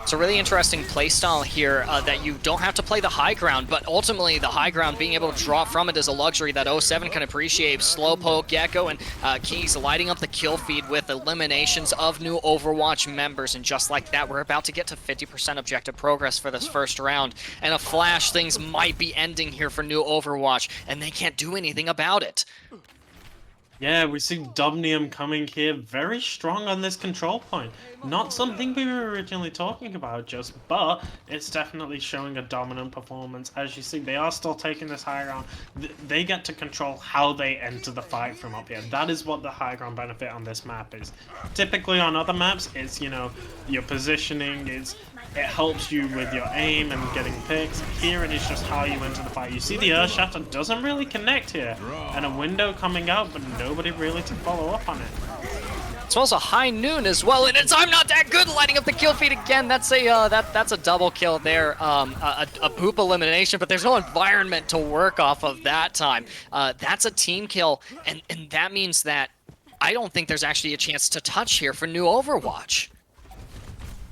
It's a really interesting playstyle here that you don't have to play the high ground, but ultimately the high ground, being able to draw from it is a luxury that 07 can appreciate. Slowpoke, Gecko, and Keys lighting up the kill feed with eliminations of new Overwatch members, and just like that, we're about to get to 50% objective progress for this first round. And a flash, things might be ending here for new Overwatch, and they can't do anything about it. Yeah, we see Dubnium coming here very strong on this control point. Not something we were originally talking about but it's definitely showing a dominant performance. As you see, they are still taking this high ground. They get to control how they enter the fight from up here. That is what the high ground benefit on this map is. Typically on other maps, it's, you know, your positioning, it helps you with your aim and getting picks. Here it is just how you enter the fight. You see the Earth Shatter doesn't really connect here. And a window coming out, but nobody really to follow up on it. It's also high noon as well, and it's ImNotDatGood lighting up the kill feed again. That's a double kill there, a boop elimination, but there's no environment to work off of that time. That's a team kill, and that means that I don't think there's actually a chance to touch here for new Overwatch.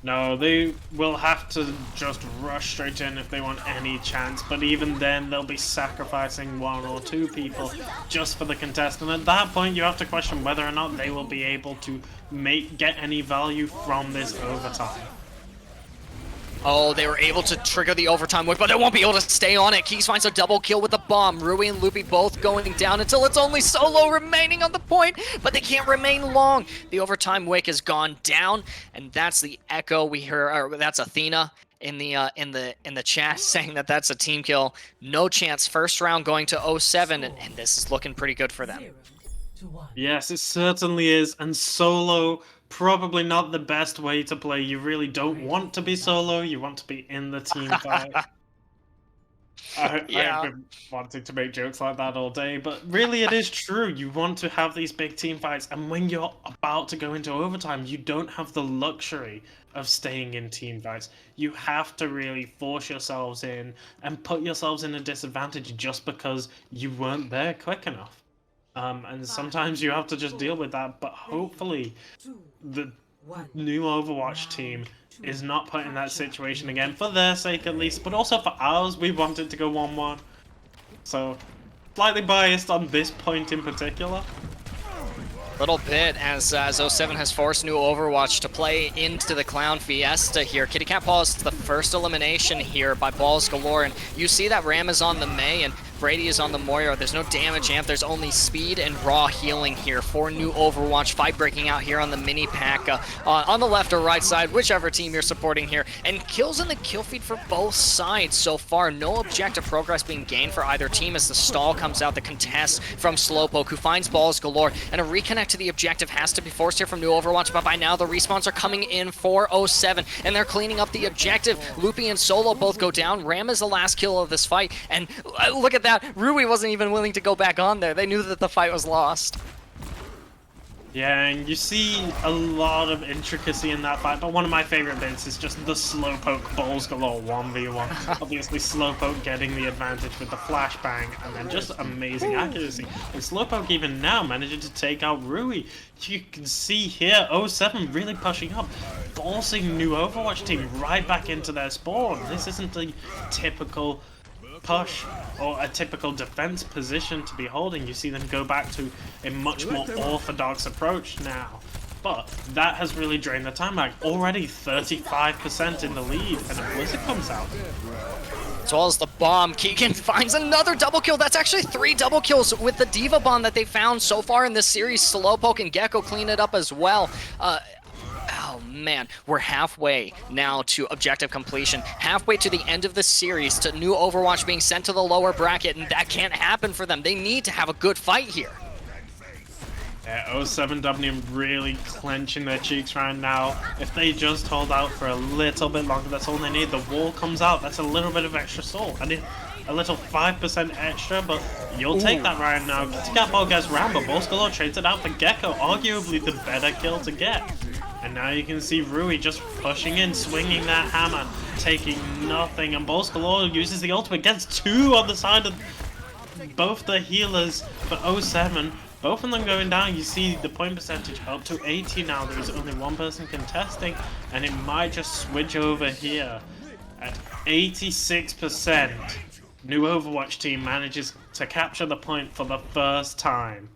No, they will have to just rush straight in if they want any chance, but even then they'll be sacrificing 1 or 2 people just for the contest, and at that point you have to question whether or not they will be able to get any value from this overtime. Oh, they were able to trigger the overtime whip, but they won't be able to stay on it. Keys finds a double kill with the bomb. REWI and Loopy both going down until it's only Solo remaining on the point, but they can't remain long. The overtime wick has gone down, and that's the echo we hear. Or that's Athena in the chat saying that that's a team kill. No chance. First round going to 07, and this is looking pretty good for them. Yes, it certainly is, and Solo, probably not the best way to play. You really don't want to be solo, you want to be in the team fight. I've been wanting to make jokes like that all day, but really it is true. You want to have these big team fights, and when you're about to go into overtime, you don't have the luxury of staying in team fights. You have to really force yourselves in and put yourselves in a disadvantage just because you weren't there quick enough. And sometimes you have to just deal with that, but hopefully the new Overwatch team is not put in that situation again, for their sake at least, but also for ours. We want it to go 1-1. So, slightly biased on this point in particular. Little bit, as 07 has forced new Overwatch to play into the Clown Fiesta here. Kittycatpaw is the first elimination here by BALLSGALOR, and you see that Ram is on the Mei, and Brady is on the Moira. There's no damage amp. There's only speed and raw healing here for new Overwatch. Fight breaking out here on the mini pack on the left or right side, whichever team you're supporting here. And kills in the kill feed for both sides so far. No objective progress being gained for either team as the stall comes out. The contest from Slowpoke, who finds balls galore. And a reconnect to the objective has to be forced here from new Overwatch. But by now, the respawns are coming in for 07. And they're cleaning up the objective. Loopy and Solo both go down. Ram is the last kill of this fight. And look at that. REWI wasn't even willing to go back on there. They knew that the fight was lost. Yeah, and you see a lot of intricacy in that fight, but one of my favorite bits is just the Slowpoke BALLSGALOR 1v1. Obviously, Slowpoke getting the advantage with the flashbang, and then just amazing accuracy. And Slowpoke even now managing to take out REWI. You can see here 07 really pushing up, forcing new Overwatch team right back into their spawn. This isn't the typical push or a typical defense position to be holding. You see them go back to a much more orthodox approach now, but that has really drained the time back. Already 35% in the lead, and a Blizzard comes out. As well as the bomb, Keegan finds another double kill. That's actually 3 double kills with the Diva bomb that they found so far in this series. Slowpoke and Gecko clean it up as well. Oh man, we're halfway now to objective completion, halfway to the end of the series, to new Overwatch being sent to the lower bracket, and that can't happen for them. They need to have a good fight here. Yeah, 07 Dubnium really clenching their cheeks right now. If they just hold out for a little bit longer, that's all they need. The wall comes out, that's a little bit of extra soul. I need a little 5% extra, but you'll take that right now. Kittycatpaw gets rammed, but BALLSGALOR trades it out for Gecko, arguably the better kill to get. And now you can see REWI just pushing in, swinging that hammer, taking nothing. And BALLSGALOR uses the ultimate, gets 2 on the side of both the healers for 07. Both of them going down. You see the point percentage up to 80 now. There's only one person contesting, and it might just switch over here. At 86%, new Overwatch team manages to capture the point for the first time.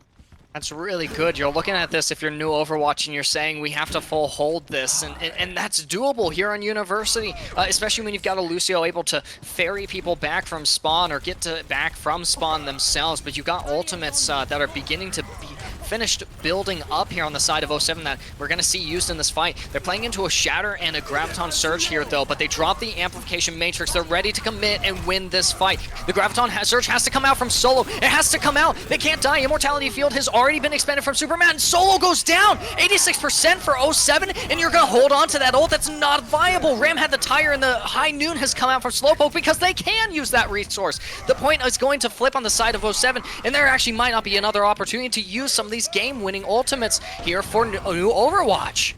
That's really good. You're looking at this if you're new Overwatch and you're saying we have to full hold this, and that's doable here on University, especially when you've got a Lucio able to ferry people back from spawn or get to back from spawn themselves, but you've got ultimates that are beginning to be finished building up here on the side of 07 that we're going to see used in this fight. They're playing into a Shatter and a Graviton Surge here though, but they drop the Amplification Matrix. They're ready to commit and win this fight. The Graviton Surge has to come out from Solo. It has to come out. They can't die. Immortality Field has already been expended from Superman, and Solo goes down. 86% for 07, and you're going to hold on to that ult. That's not viable. Ram had the tire, and the High Noon has come out from Slowpoke because they can use that resource. The point is going to flip on the side of 07, and there actually might not be another opportunity to use some of these game-winning ultimates here for new Overwatch.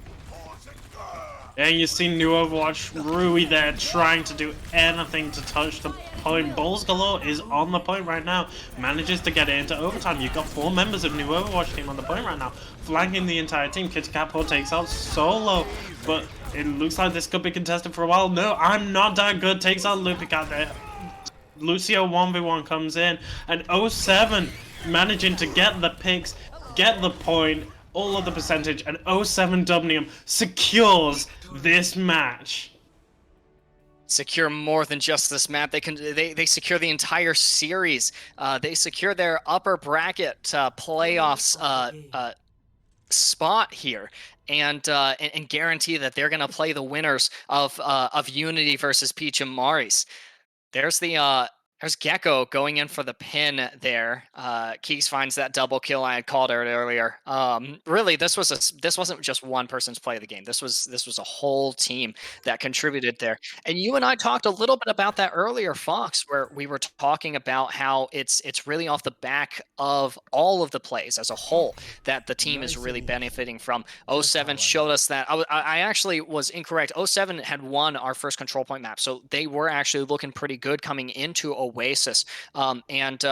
And you see new Overwatch, REWI there trying to do anything to touch the point. BALLSGALOR is on the point right now, manages to get it into overtime. You've got 4 members of new Overwatch team on the point right now, flanking the entire team. Kittycatpaw takes out Solo, but it looks like this could be contested for a while. No, ImNotDatGood takes out LOOPYCAT there. Lucio 1v1 comes in, and 07 managing to get the picks, get the point, all of the percentage, and 07 Dubnium secures this match. Secure more than just this map. They secure the entire series. They secure their upper bracket playoffs spot here, and guarantee that they're gonna play the winners of Unity versus Peachimaris. There's Gecko going in for the pin there. Keeks finds that double kill I had called out earlier. Really, this wasn't just one person's play of the game. This was a whole team that contributed there. And you and I talked a little bit about that earlier, Fox, where we were talking about how it's really off the back of all of the plays as a whole that the team is really benefiting from. 07 showed us that. I actually was incorrect. 07 had won our first control point map, so they were actually looking pretty good coming into Oasis, and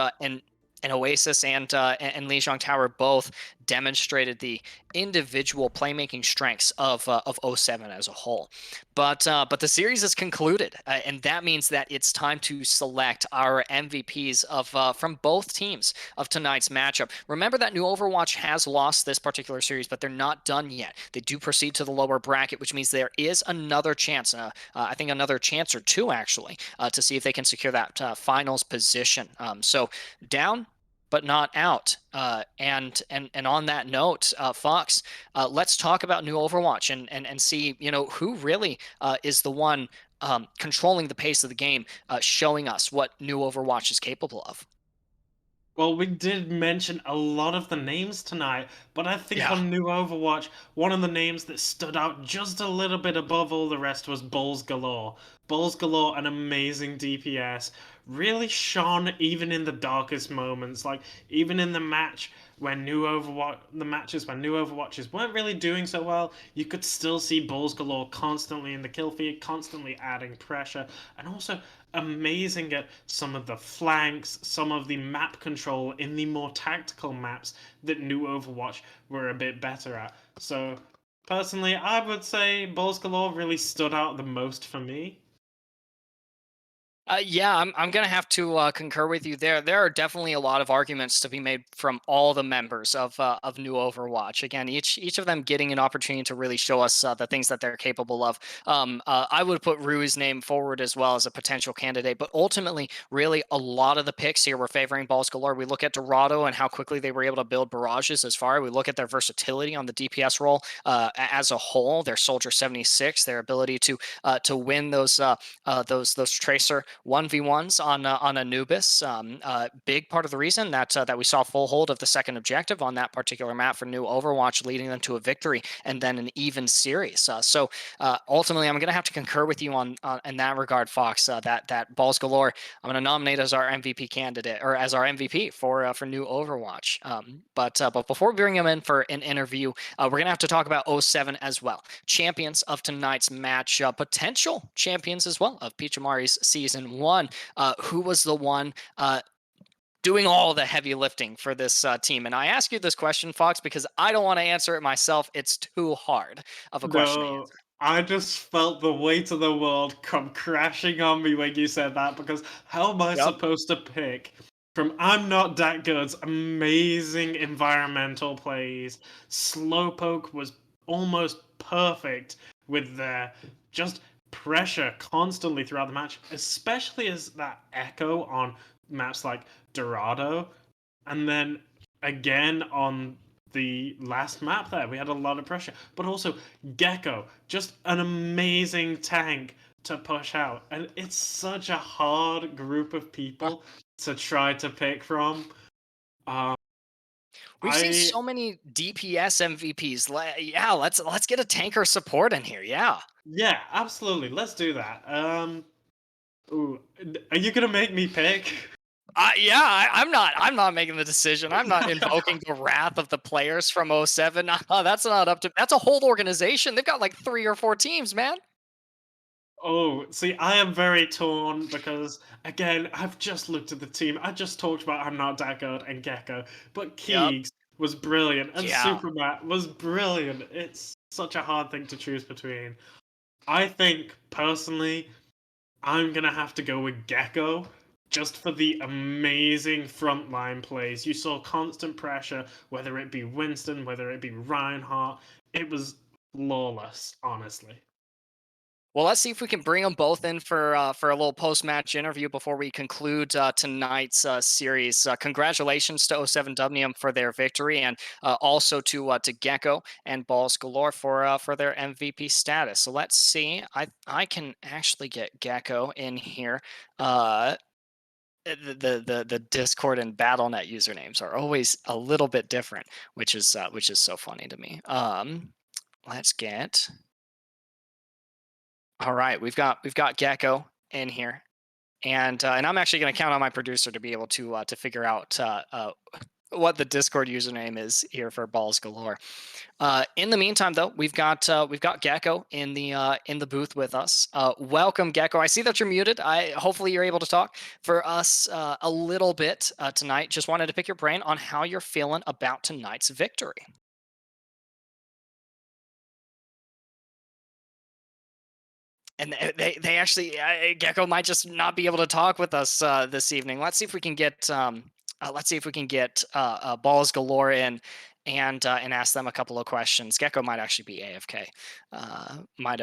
And Oasis and Lijiang Tower both demonstrated the individual playmaking strengths of 07 as a whole. But the series is concluded, and that means that it's time to select our MVPs of from both teams of tonight's matchup. Remember that New Overwatch has lost this particular series, but they're not done yet. They do proceed to the lower bracket, which means there is another chance, I think another chance or two actually, to see if they can secure that finals position. So down, but not out. And on that note, Fox, let's talk about New Overwatch and see, you know, who really is the one controlling the pace of the game, showing us what New Overwatch is capable of. Well, we did mention a lot of the names tonight, but I think Yeah. on New Overwatch, one of the names that stood out just a little bit above all the rest was BALLSGALOR. BALLSGALOR, an amazing DPS, really shone even in the darkest moments. Like, even in the match when the matches when New Overwatches weren't really doing so well, you could still see BALLSGALOR constantly in the kill feed, constantly adding pressure, and also amazing at some of the flanks, some of the map control in the more tactical maps that New Overwatch were a bit better at. So, personally, I would say BALLSGALOR really stood out the most for me. Yeah, I'm gonna have to concur with you there. There are definitely a lot of arguments to be made from all the members of New Overwatch. Again, each of them getting an opportunity to really show us the things that they're capable of. I would put REWI's name forward as well as a potential candidate, but ultimately, really, a lot of the picks here were favoring BALLSGALOR. We look at Dorado and how quickly they were able to build barrages as far. We look at their versatility on the DPS role as a whole. Their Soldier 76, their ability to win those Tracer 1v1s on Anubis. Big part of the reason that we saw full hold of the second objective on that particular map for New Overwatch, leading them to a victory and then an even series. So ultimately, I'm going to have to concur with you on in that regard, Fox. That BALLSGALOR, I'm going to nominate as our MVP candidate or as our MVP for New Overwatch. But before we bring him in for an interview, we're going to have to talk about 07 as well. Champions of tonight's match, potential champions as well of Peachimari's Season 1. Who was the one doing all the heavy lifting for this team? And I ask you this question, Fox, because I don't want to answer it myself. It's too hard of a question to No, answer. I just felt the weight of the world come crashing on me when you said that, because how am I Yep. supposed to pick from ImNotDatGood's amazing environmental plays? Slowpoke was almost perfect with their just pressure constantly throughout the match, especially as that echo on maps like Dorado, and then again on the last map there, we had a lot of pressure. But also Gecko, just an amazing tank to push out. And it's such a hard group of people to try to pick from. We've seen I so many DPS MVPs. Yeah, let's get a tanker support in here. Yeah. Yeah, absolutely. Let's do that. Ooh, are you gonna make me pick? Yeah, I'm not making the decision. I'm not invoking the wrath of the players from 07. That's not up to. That's a whole organization. They've got like 3 or 4 teams, man. Oh, see, I am very torn because, again, I've just looked at the team. I just talked about ImNotDatGood and Gecko, but Yep. Keegs was brilliant and Yeah. Supermat was brilliant. It's such a hard thing to choose between. I think, personally, I'm going to have to go with Gecko just for the amazing frontline plays. You saw constant pressure, whether it be Winston, whether it be Reinhardt. It was flawless, honestly. Well, let's see if we can bring them both in for a little post-match interview before we conclude tonight's series. Congratulations to 07 Dubnium for their victory, and also to Gecko and BALLSGALOR for their MVP status. So let's see. I can actually get Gecko in here. The Discord and BattleNet usernames are always a little bit different, which is so funny to me. Let's get. All right, we've got Gecko in here, and I'm actually going to count on my producer to be able to figure out what the Discord username is here for Balls Galore. In the meantime, though, we've got Gecko in the booth with us. Welcome, Gecko. I see that you're muted. Hopefully you're able to talk for us a little bit tonight. Just wanted to pick your brain on how you're feeling about tonight's victory. And they actually Gecko might just not be able to talk with us this evening. Let's see if we can get Balls Galore in and ask them a couple of questions. Gecko might actually be AFK. Might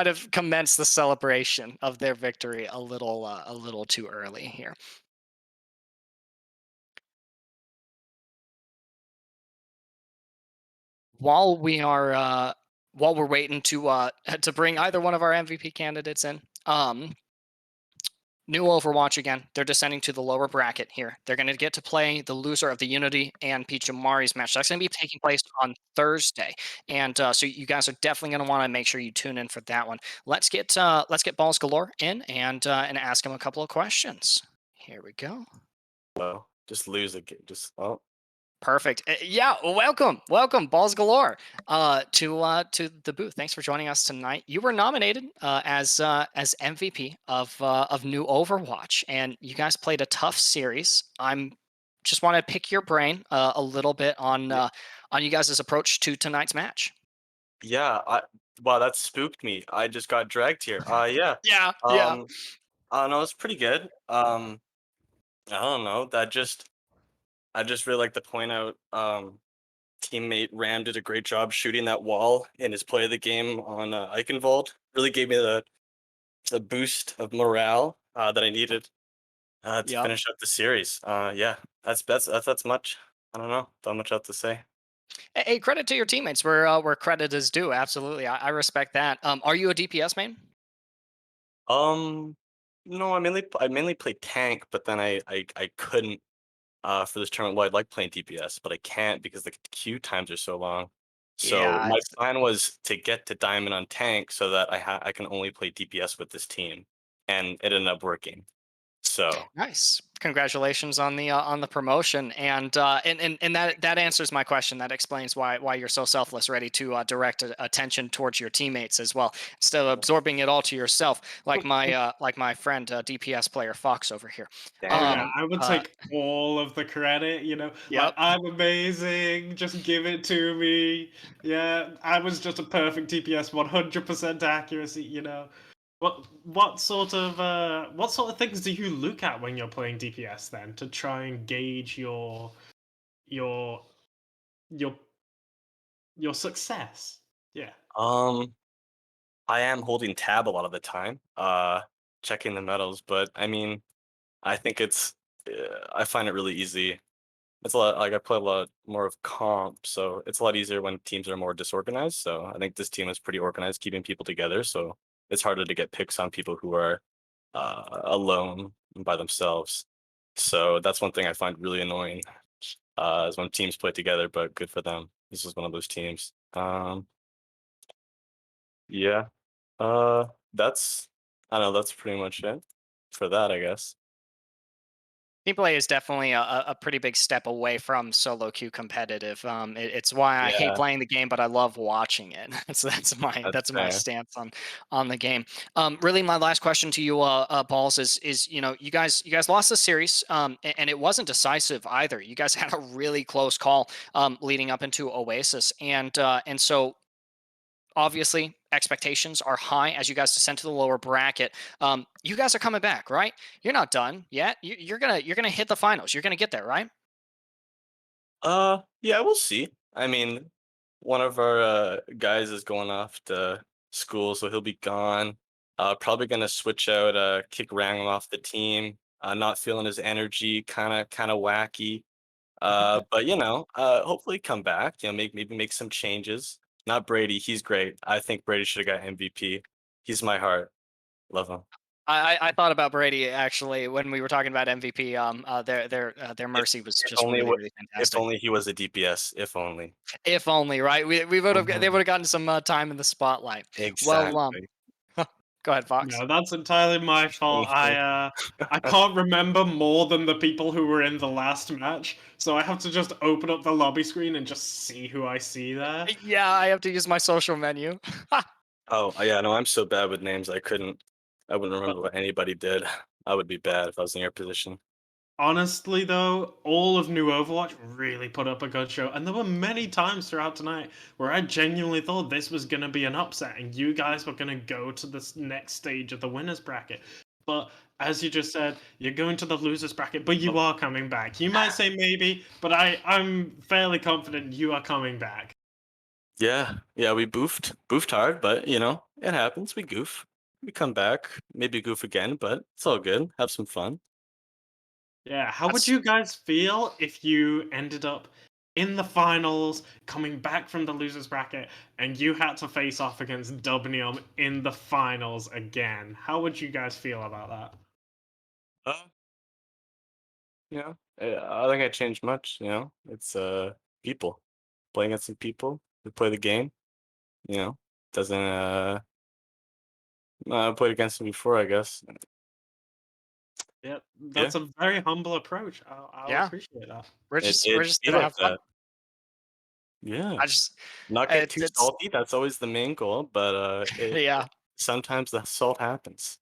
have commenced the celebration of their victory a little too early here. While we're waiting to bring either one of our MVP candidates in, new Overwatch again. They're descending to the lower bracket here. They're going to get to play the loser of the Unity and Peachimari's match. That's going to be taking place on Thursday, and so you guys are definitely going to want to make sure you tune in for that one. Let's get Balls Galore in and ask him a couple of questions. Here we go. Well, just lose a game. Perfect. Yeah, welcome, Balls Galore, to the booth. Thanks for joining us tonight. You were nominated as MVP of new Overwatch, and you guys played a tough series. I'm just want to pick your brain a little bit on you guys' approach to tonight's match. Yeah, wow, that spooked me. I just got dragged here. Yeah. Yeah. No, it's pretty good. I don't know. I just really like to point out teammate Ram did a great job shooting that wall in his play of the game on Eichenwald. Really gave me the boost of morale that I needed to finish up the series. Yeah, that's much. I don't know. Not much else to say. Hey, credit to your teammates where credit is due. Absolutely, I respect that. Are you a DPS main? No, I mainly play tank, but then I couldn't for this tournament. Well, I'd like playing DPS, but I can't because the queue times are so long. So Yeah, my plan was to get to diamond on tank so that I can only play DPS with this team, and it ended up working. So nice. Congratulations on the promotion, and that answers my question. That explains why you're so selfless, ready to direct attention towards your teammates as well, instead of absorbing it all to yourself, like my friend DPS player Fox over here. Yeah, I would take all of the credit, like, Yep. I'm amazing, just give it to me. Yeah, I was just a perfect DPS, 100% accuracy. What sort of things do you look at when you're playing DPS then to try and gauge your success? Yeah. I am holding tab a lot of the time, checking the medals, but I mean, I think I find it really easy. It's a lot like I play a lot more of comp, so it's a lot easier when teams are more disorganized. So I think this team is pretty organized, keeping people together. So it's harder to get picks on people who are alone by themselves. So that's one thing I find really annoying, is when teams play together. But good for them. This is one of those teams. Yeah. That's I don't know. That's pretty much it for that, I guess. Team play is definitely a pretty big step away from solo queue competitive. It's why I hate Yeah, playing the game, but I love watching it. So that's my fair. stance on the game. Really, my last question to you, Balls, is you guys lost the series, and it wasn't decisive either. You guys had a really close call leading up into Oasis, and so obviously expectations are high as you guys descend to the lower bracket. You guys are coming back, right? You're not done yet. You're gonna hit the finals. You're gonna get there, right? Yeah, we'll see. I mean, one of our guys is going off to school, so he'll be gone. Probably gonna switch out, kick Rang off the team. Not feeling his energy, kind of wacky. But hopefully come back. Maybe make some changes. Not Brady. He's great. I think Brady should have got MVP. He's my heart. Love him. I thought about Brady actually when we were talking about MVP. Their If mercy was if just only really wa- really if fantastic. only he was a DPS. If only. If only, right? We would have they Mhm. would have gotten some time in the spotlight. Well, Exactly. Go ahead, Fox. No, that's entirely my fault. I can't remember more than the people who were in the last match, so I have to just open up the lobby screen and just see who I see there. Yeah, I have to use my social menu. Oh, yeah, no, I'm so bad with names. I wouldn't remember what anybody did. I would be bad if I was in your position. Honestly, though, all of New Overwatch really put up a good show, and there were many times throughout tonight where I genuinely thought this was going to be an upset, and you guys were going to go to this next stage of the winners bracket. But as you just said, you're going to the losers bracket, but you are coming back. You might say maybe, but I'm fairly confident you are coming back. Yeah, we boofed hard, but you know, it happens. We goof. We come back, maybe goof again, but it's all good. Have some fun. Yeah, how would you guys feel if you ended up in the finals, coming back from the losers bracket, and you had to face off against Dubnium in the finals again? How would you guys feel about that? Yeah, I don't think I changed much. You know, it's people playing against some people who play the game. You know, doesn't I played against them before, I guess. Yeah, that's a very humble approach. I'll appreciate that. We're just gonna have fun. Yeah, I just not get too salty. That's always the main goal, but yeah. Sometimes the salt happens.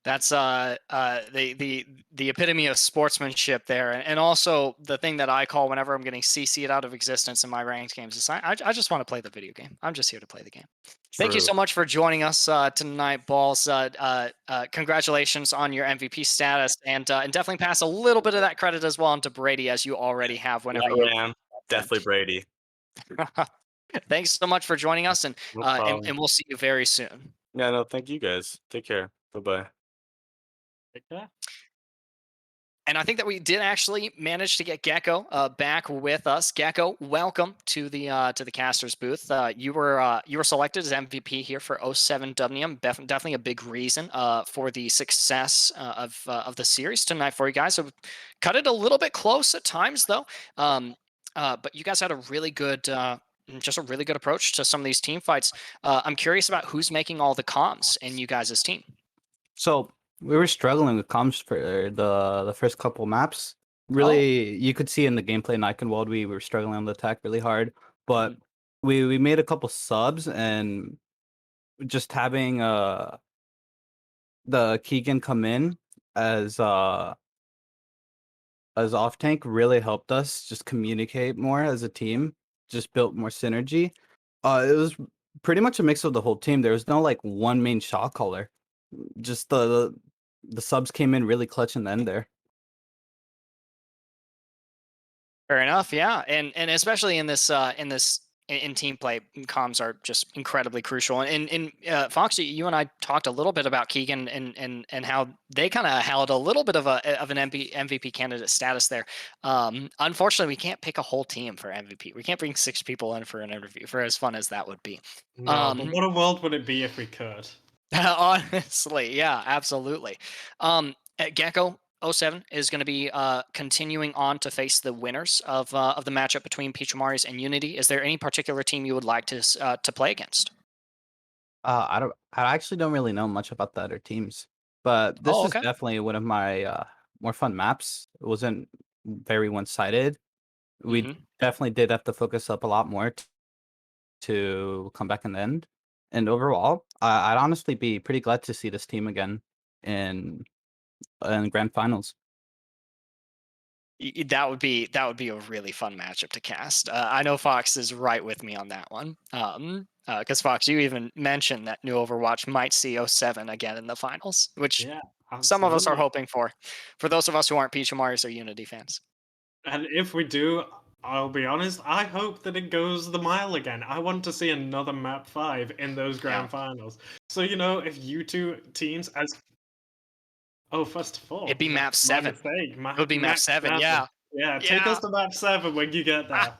That's the epitome of sportsmanship there, and also the thing that I call whenever I'm getting CC'd out of existence in my ranked games is I just want to play the video game. I'm just here to play the game. Thank you so much for joining us tonight, Balls. Congratulations on your MVP status, and definitely pass a little bit of that credit as well on to Brady, as you already have whenever you. Definitely Brady. Thanks so much for joining us, and and we'll see you very soon. Yeah, no, thank you guys. Take care. Bye-bye. Take care. And I think that we did actually manage to get Gecko back with us. Gecko, welcome to the casters booth. You were selected as MVP here for 07 Dubnium. Definitely a big reason for the success of the series tonight for you guys. So cut it a little bit close at times though. But you guys had a really good just a really good approach to some of these team fights. I'm curious about who's making all the comms in you guys' team. So we were struggling with comms for the first couple maps. Really, you could see in the gameplay in Eichenwald, we were struggling on the attack really hard. But we made a couple subs, and just having the Keegan come in as off tank really helped us just communicate more as a team. Just built more synergy. It was pretty much a mix of the whole team. There was no like one main shot caller. Just the subs came in really clutch in the end there. Fair enough, yeah, and especially in this in team play, comms are just incredibly crucial. And Foxy, you and I talked a little bit about Keegan and how they kind of held a little bit of an MVP candidate status there. Unfortunately, we can't pick a whole team for MVP. We can't bring 6 people in for an interview, for as fun as that would be. No, but what a world would it be if we could? Honestly, yeah, absolutely. Gecko 07 is going to be continuing on to face the winners of the matchup between Peachimaris and Unity. Is there any particular team you would like to play against? I actually don't really know much about the other teams, but this is definitely one of my more fun maps. It wasn't very one-sided. We definitely did have to focus up a lot more to come back in the end. And overall, I'd honestly be pretty glad to see this team again in grand finals. That would be a really fun matchup to cast. I know Fox is right with me on that one. Because Fox, you even mentioned that New Overwatch might see 07 again in the finals, which some of us are hoping for. For those of us who aren't Peachimaris or Unity fans. And if we do, I'll be honest, I hope that it goes the mile again. I want to see another map 5 in those grand finals. So, you know, if you two teams as... Oh, first of all. It'd be map 7. It would be map 7, yeah. Yeah, take us to map 7 when you get there.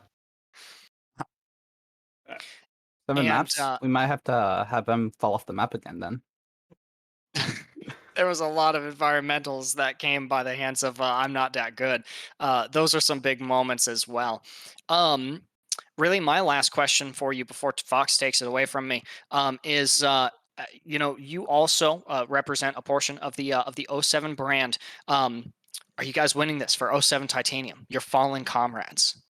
7 maps? We might have to have them fall off the map again then. There was a lot of environmentals that came by the hands of ImNotDatGood. Those are some big moments as well. Really, my last question for you before Fox takes it away from me is you also represent a portion of the O7 brand. Are you guys winning this for O7 Titanium? Your fallen comrades,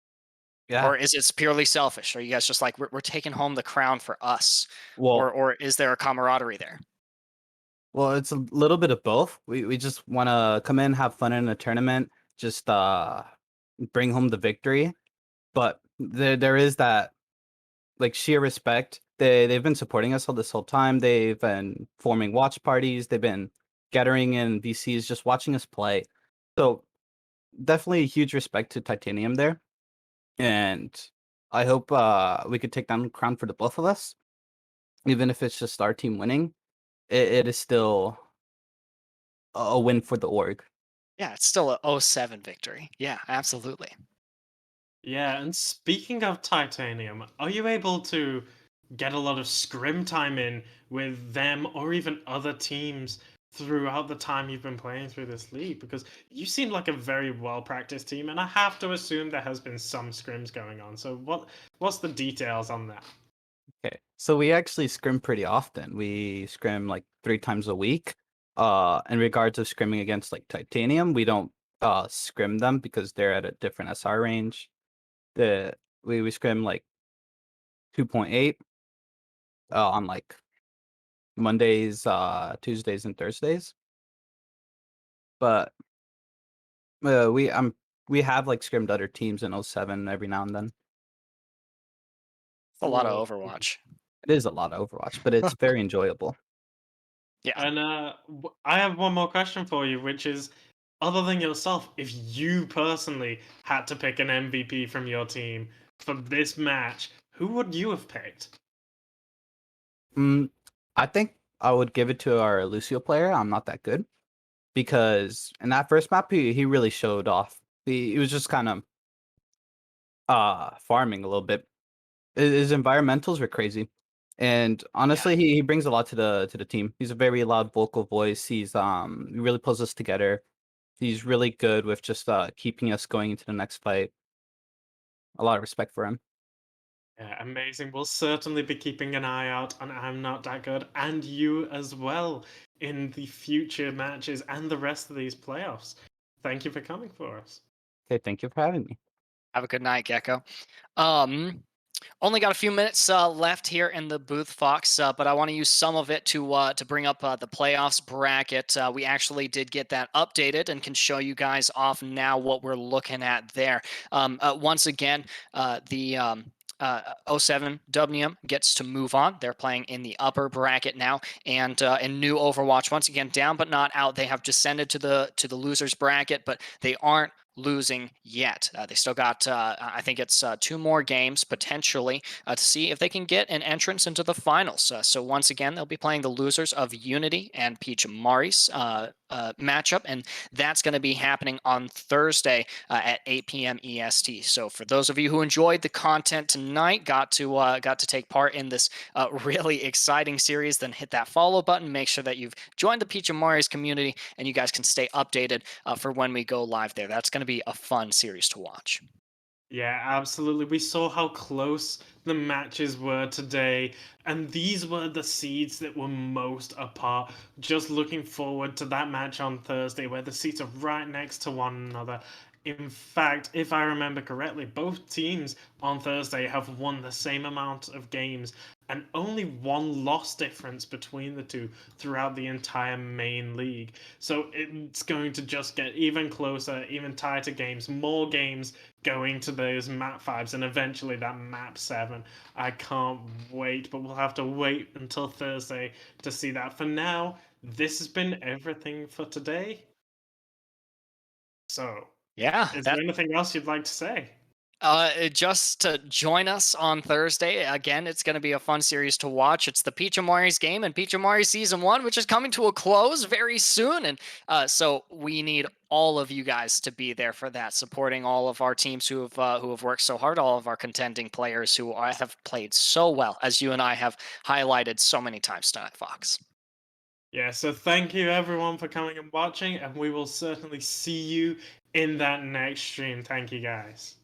Yeah. or is it purely selfish? Are you guys just like we're taking home the crown for us, Well, or is there a camaraderie there? well, it's a little bit of both. We just want to come in, have fun in a tournament, just bring home the victory. But there is that like sheer respect. They've been supporting us all this whole time. They've been forming watch parties. They've been gathering in VCs, just watching us play. So definitely a huge respect to Titanium there. And I hope we could take down the crown for the both of us. Even if it's just our team winning, it is still a win for the org. Yeah, it's still a O7 victory. Yeah, absolutely. Yeah, and speaking of Titanium, are you able to get a lot of scrim time in with them or even other teams throughout the time you've been playing through this league? Because you seem like a very well-practiced team, and I have to assume there has been some scrims going on. So what's the details on that? Okay, so we actually scrim pretty often. We scrim like 3 times a week. In regards of scrimming against like Titanium, we don't scrim them because they're at a different SR range. We scrim like 2.8 on like Mondays, Tuesdays, and Thursdays. But we have like scrimmed other teams in 07 every now and then. It's a lot of Overwatch. It is a lot of Overwatch, but it's very enjoyable. Yeah. And I have one more question for you, which is, other than yourself, if you personally had to pick an MVP from your team for this match, who would you have picked? I think I would give it to our Lucio player. I'm not that good because in that first map he really showed off. He was just kind of farming a little bit. His environmentals were crazy, and honestly, he brings a lot to the team. He's a very loud vocal voice. He really pulls us together. He's really good with just keeping us going into the next fight. A lot of respect for him. Yeah, amazing. We'll certainly be keeping an eye out on ImNotDatGood and you as well in the future matches and the rest of these playoffs. Thank you for coming for us. Okay, thank you for having me. Have a good night, Gecko. Only got a few minutes left here in the booth, Fox, but I want to use some of it to bring up the playoffs bracket. We actually did get that updated and can show you guys off now what we're looking at there. Once again, the O7 Dubnium gets to move on. They're playing in the upper bracket now, and in new Overwatch, once again down but not out. They have descended to the losers bracket, but they aren't losing yet. They still got, I think it's 2 more games potentially to see if they can get an entrance into the finals. So once again, they'll be playing the losers of Unity and Peachimari's matchup, and that's going to be happening on Thursday at 8 p.m. EST. So for those of you who enjoyed the content tonight, got to take part in this really exciting series, then hit that follow button. Make sure that you've joined the Peachimari's community, and you guys can stay updated for when we go live there. That's going to be a fun series to watch. Yeah, absolutely. We saw how close the matches were today, and these were the seeds that were most apart. Just looking forward to that match on Thursday where the seeds are right next to one another. In fact, if I remember correctly, both teams on Thursday have won the same amount of games and only 1 loss difference between the two throughout the entire main league. So it's going to just get even closer, even tighter games, more games going to those map 5s and eventually that map 7. I can't wait, but we'll have to wait until Thursday to see that. For now, this has been everything for today. So, yeah, is there anything else you'd like to say? Just to join us on Thursday. Again, it's going to be a fun series to watch. It's the Peachimari's game and Peachimari Season 1, which is coming to a close very soon. And so we need all of you guys to be there for that, supporting all of our teams who have worked so hard, all of our contending players who have played so well, as you and I have highlighted so many times tonight, Fox. Yeah, so thank you everyone for coming and watching, and we will certainly see you in that next stream. Thank you, guys.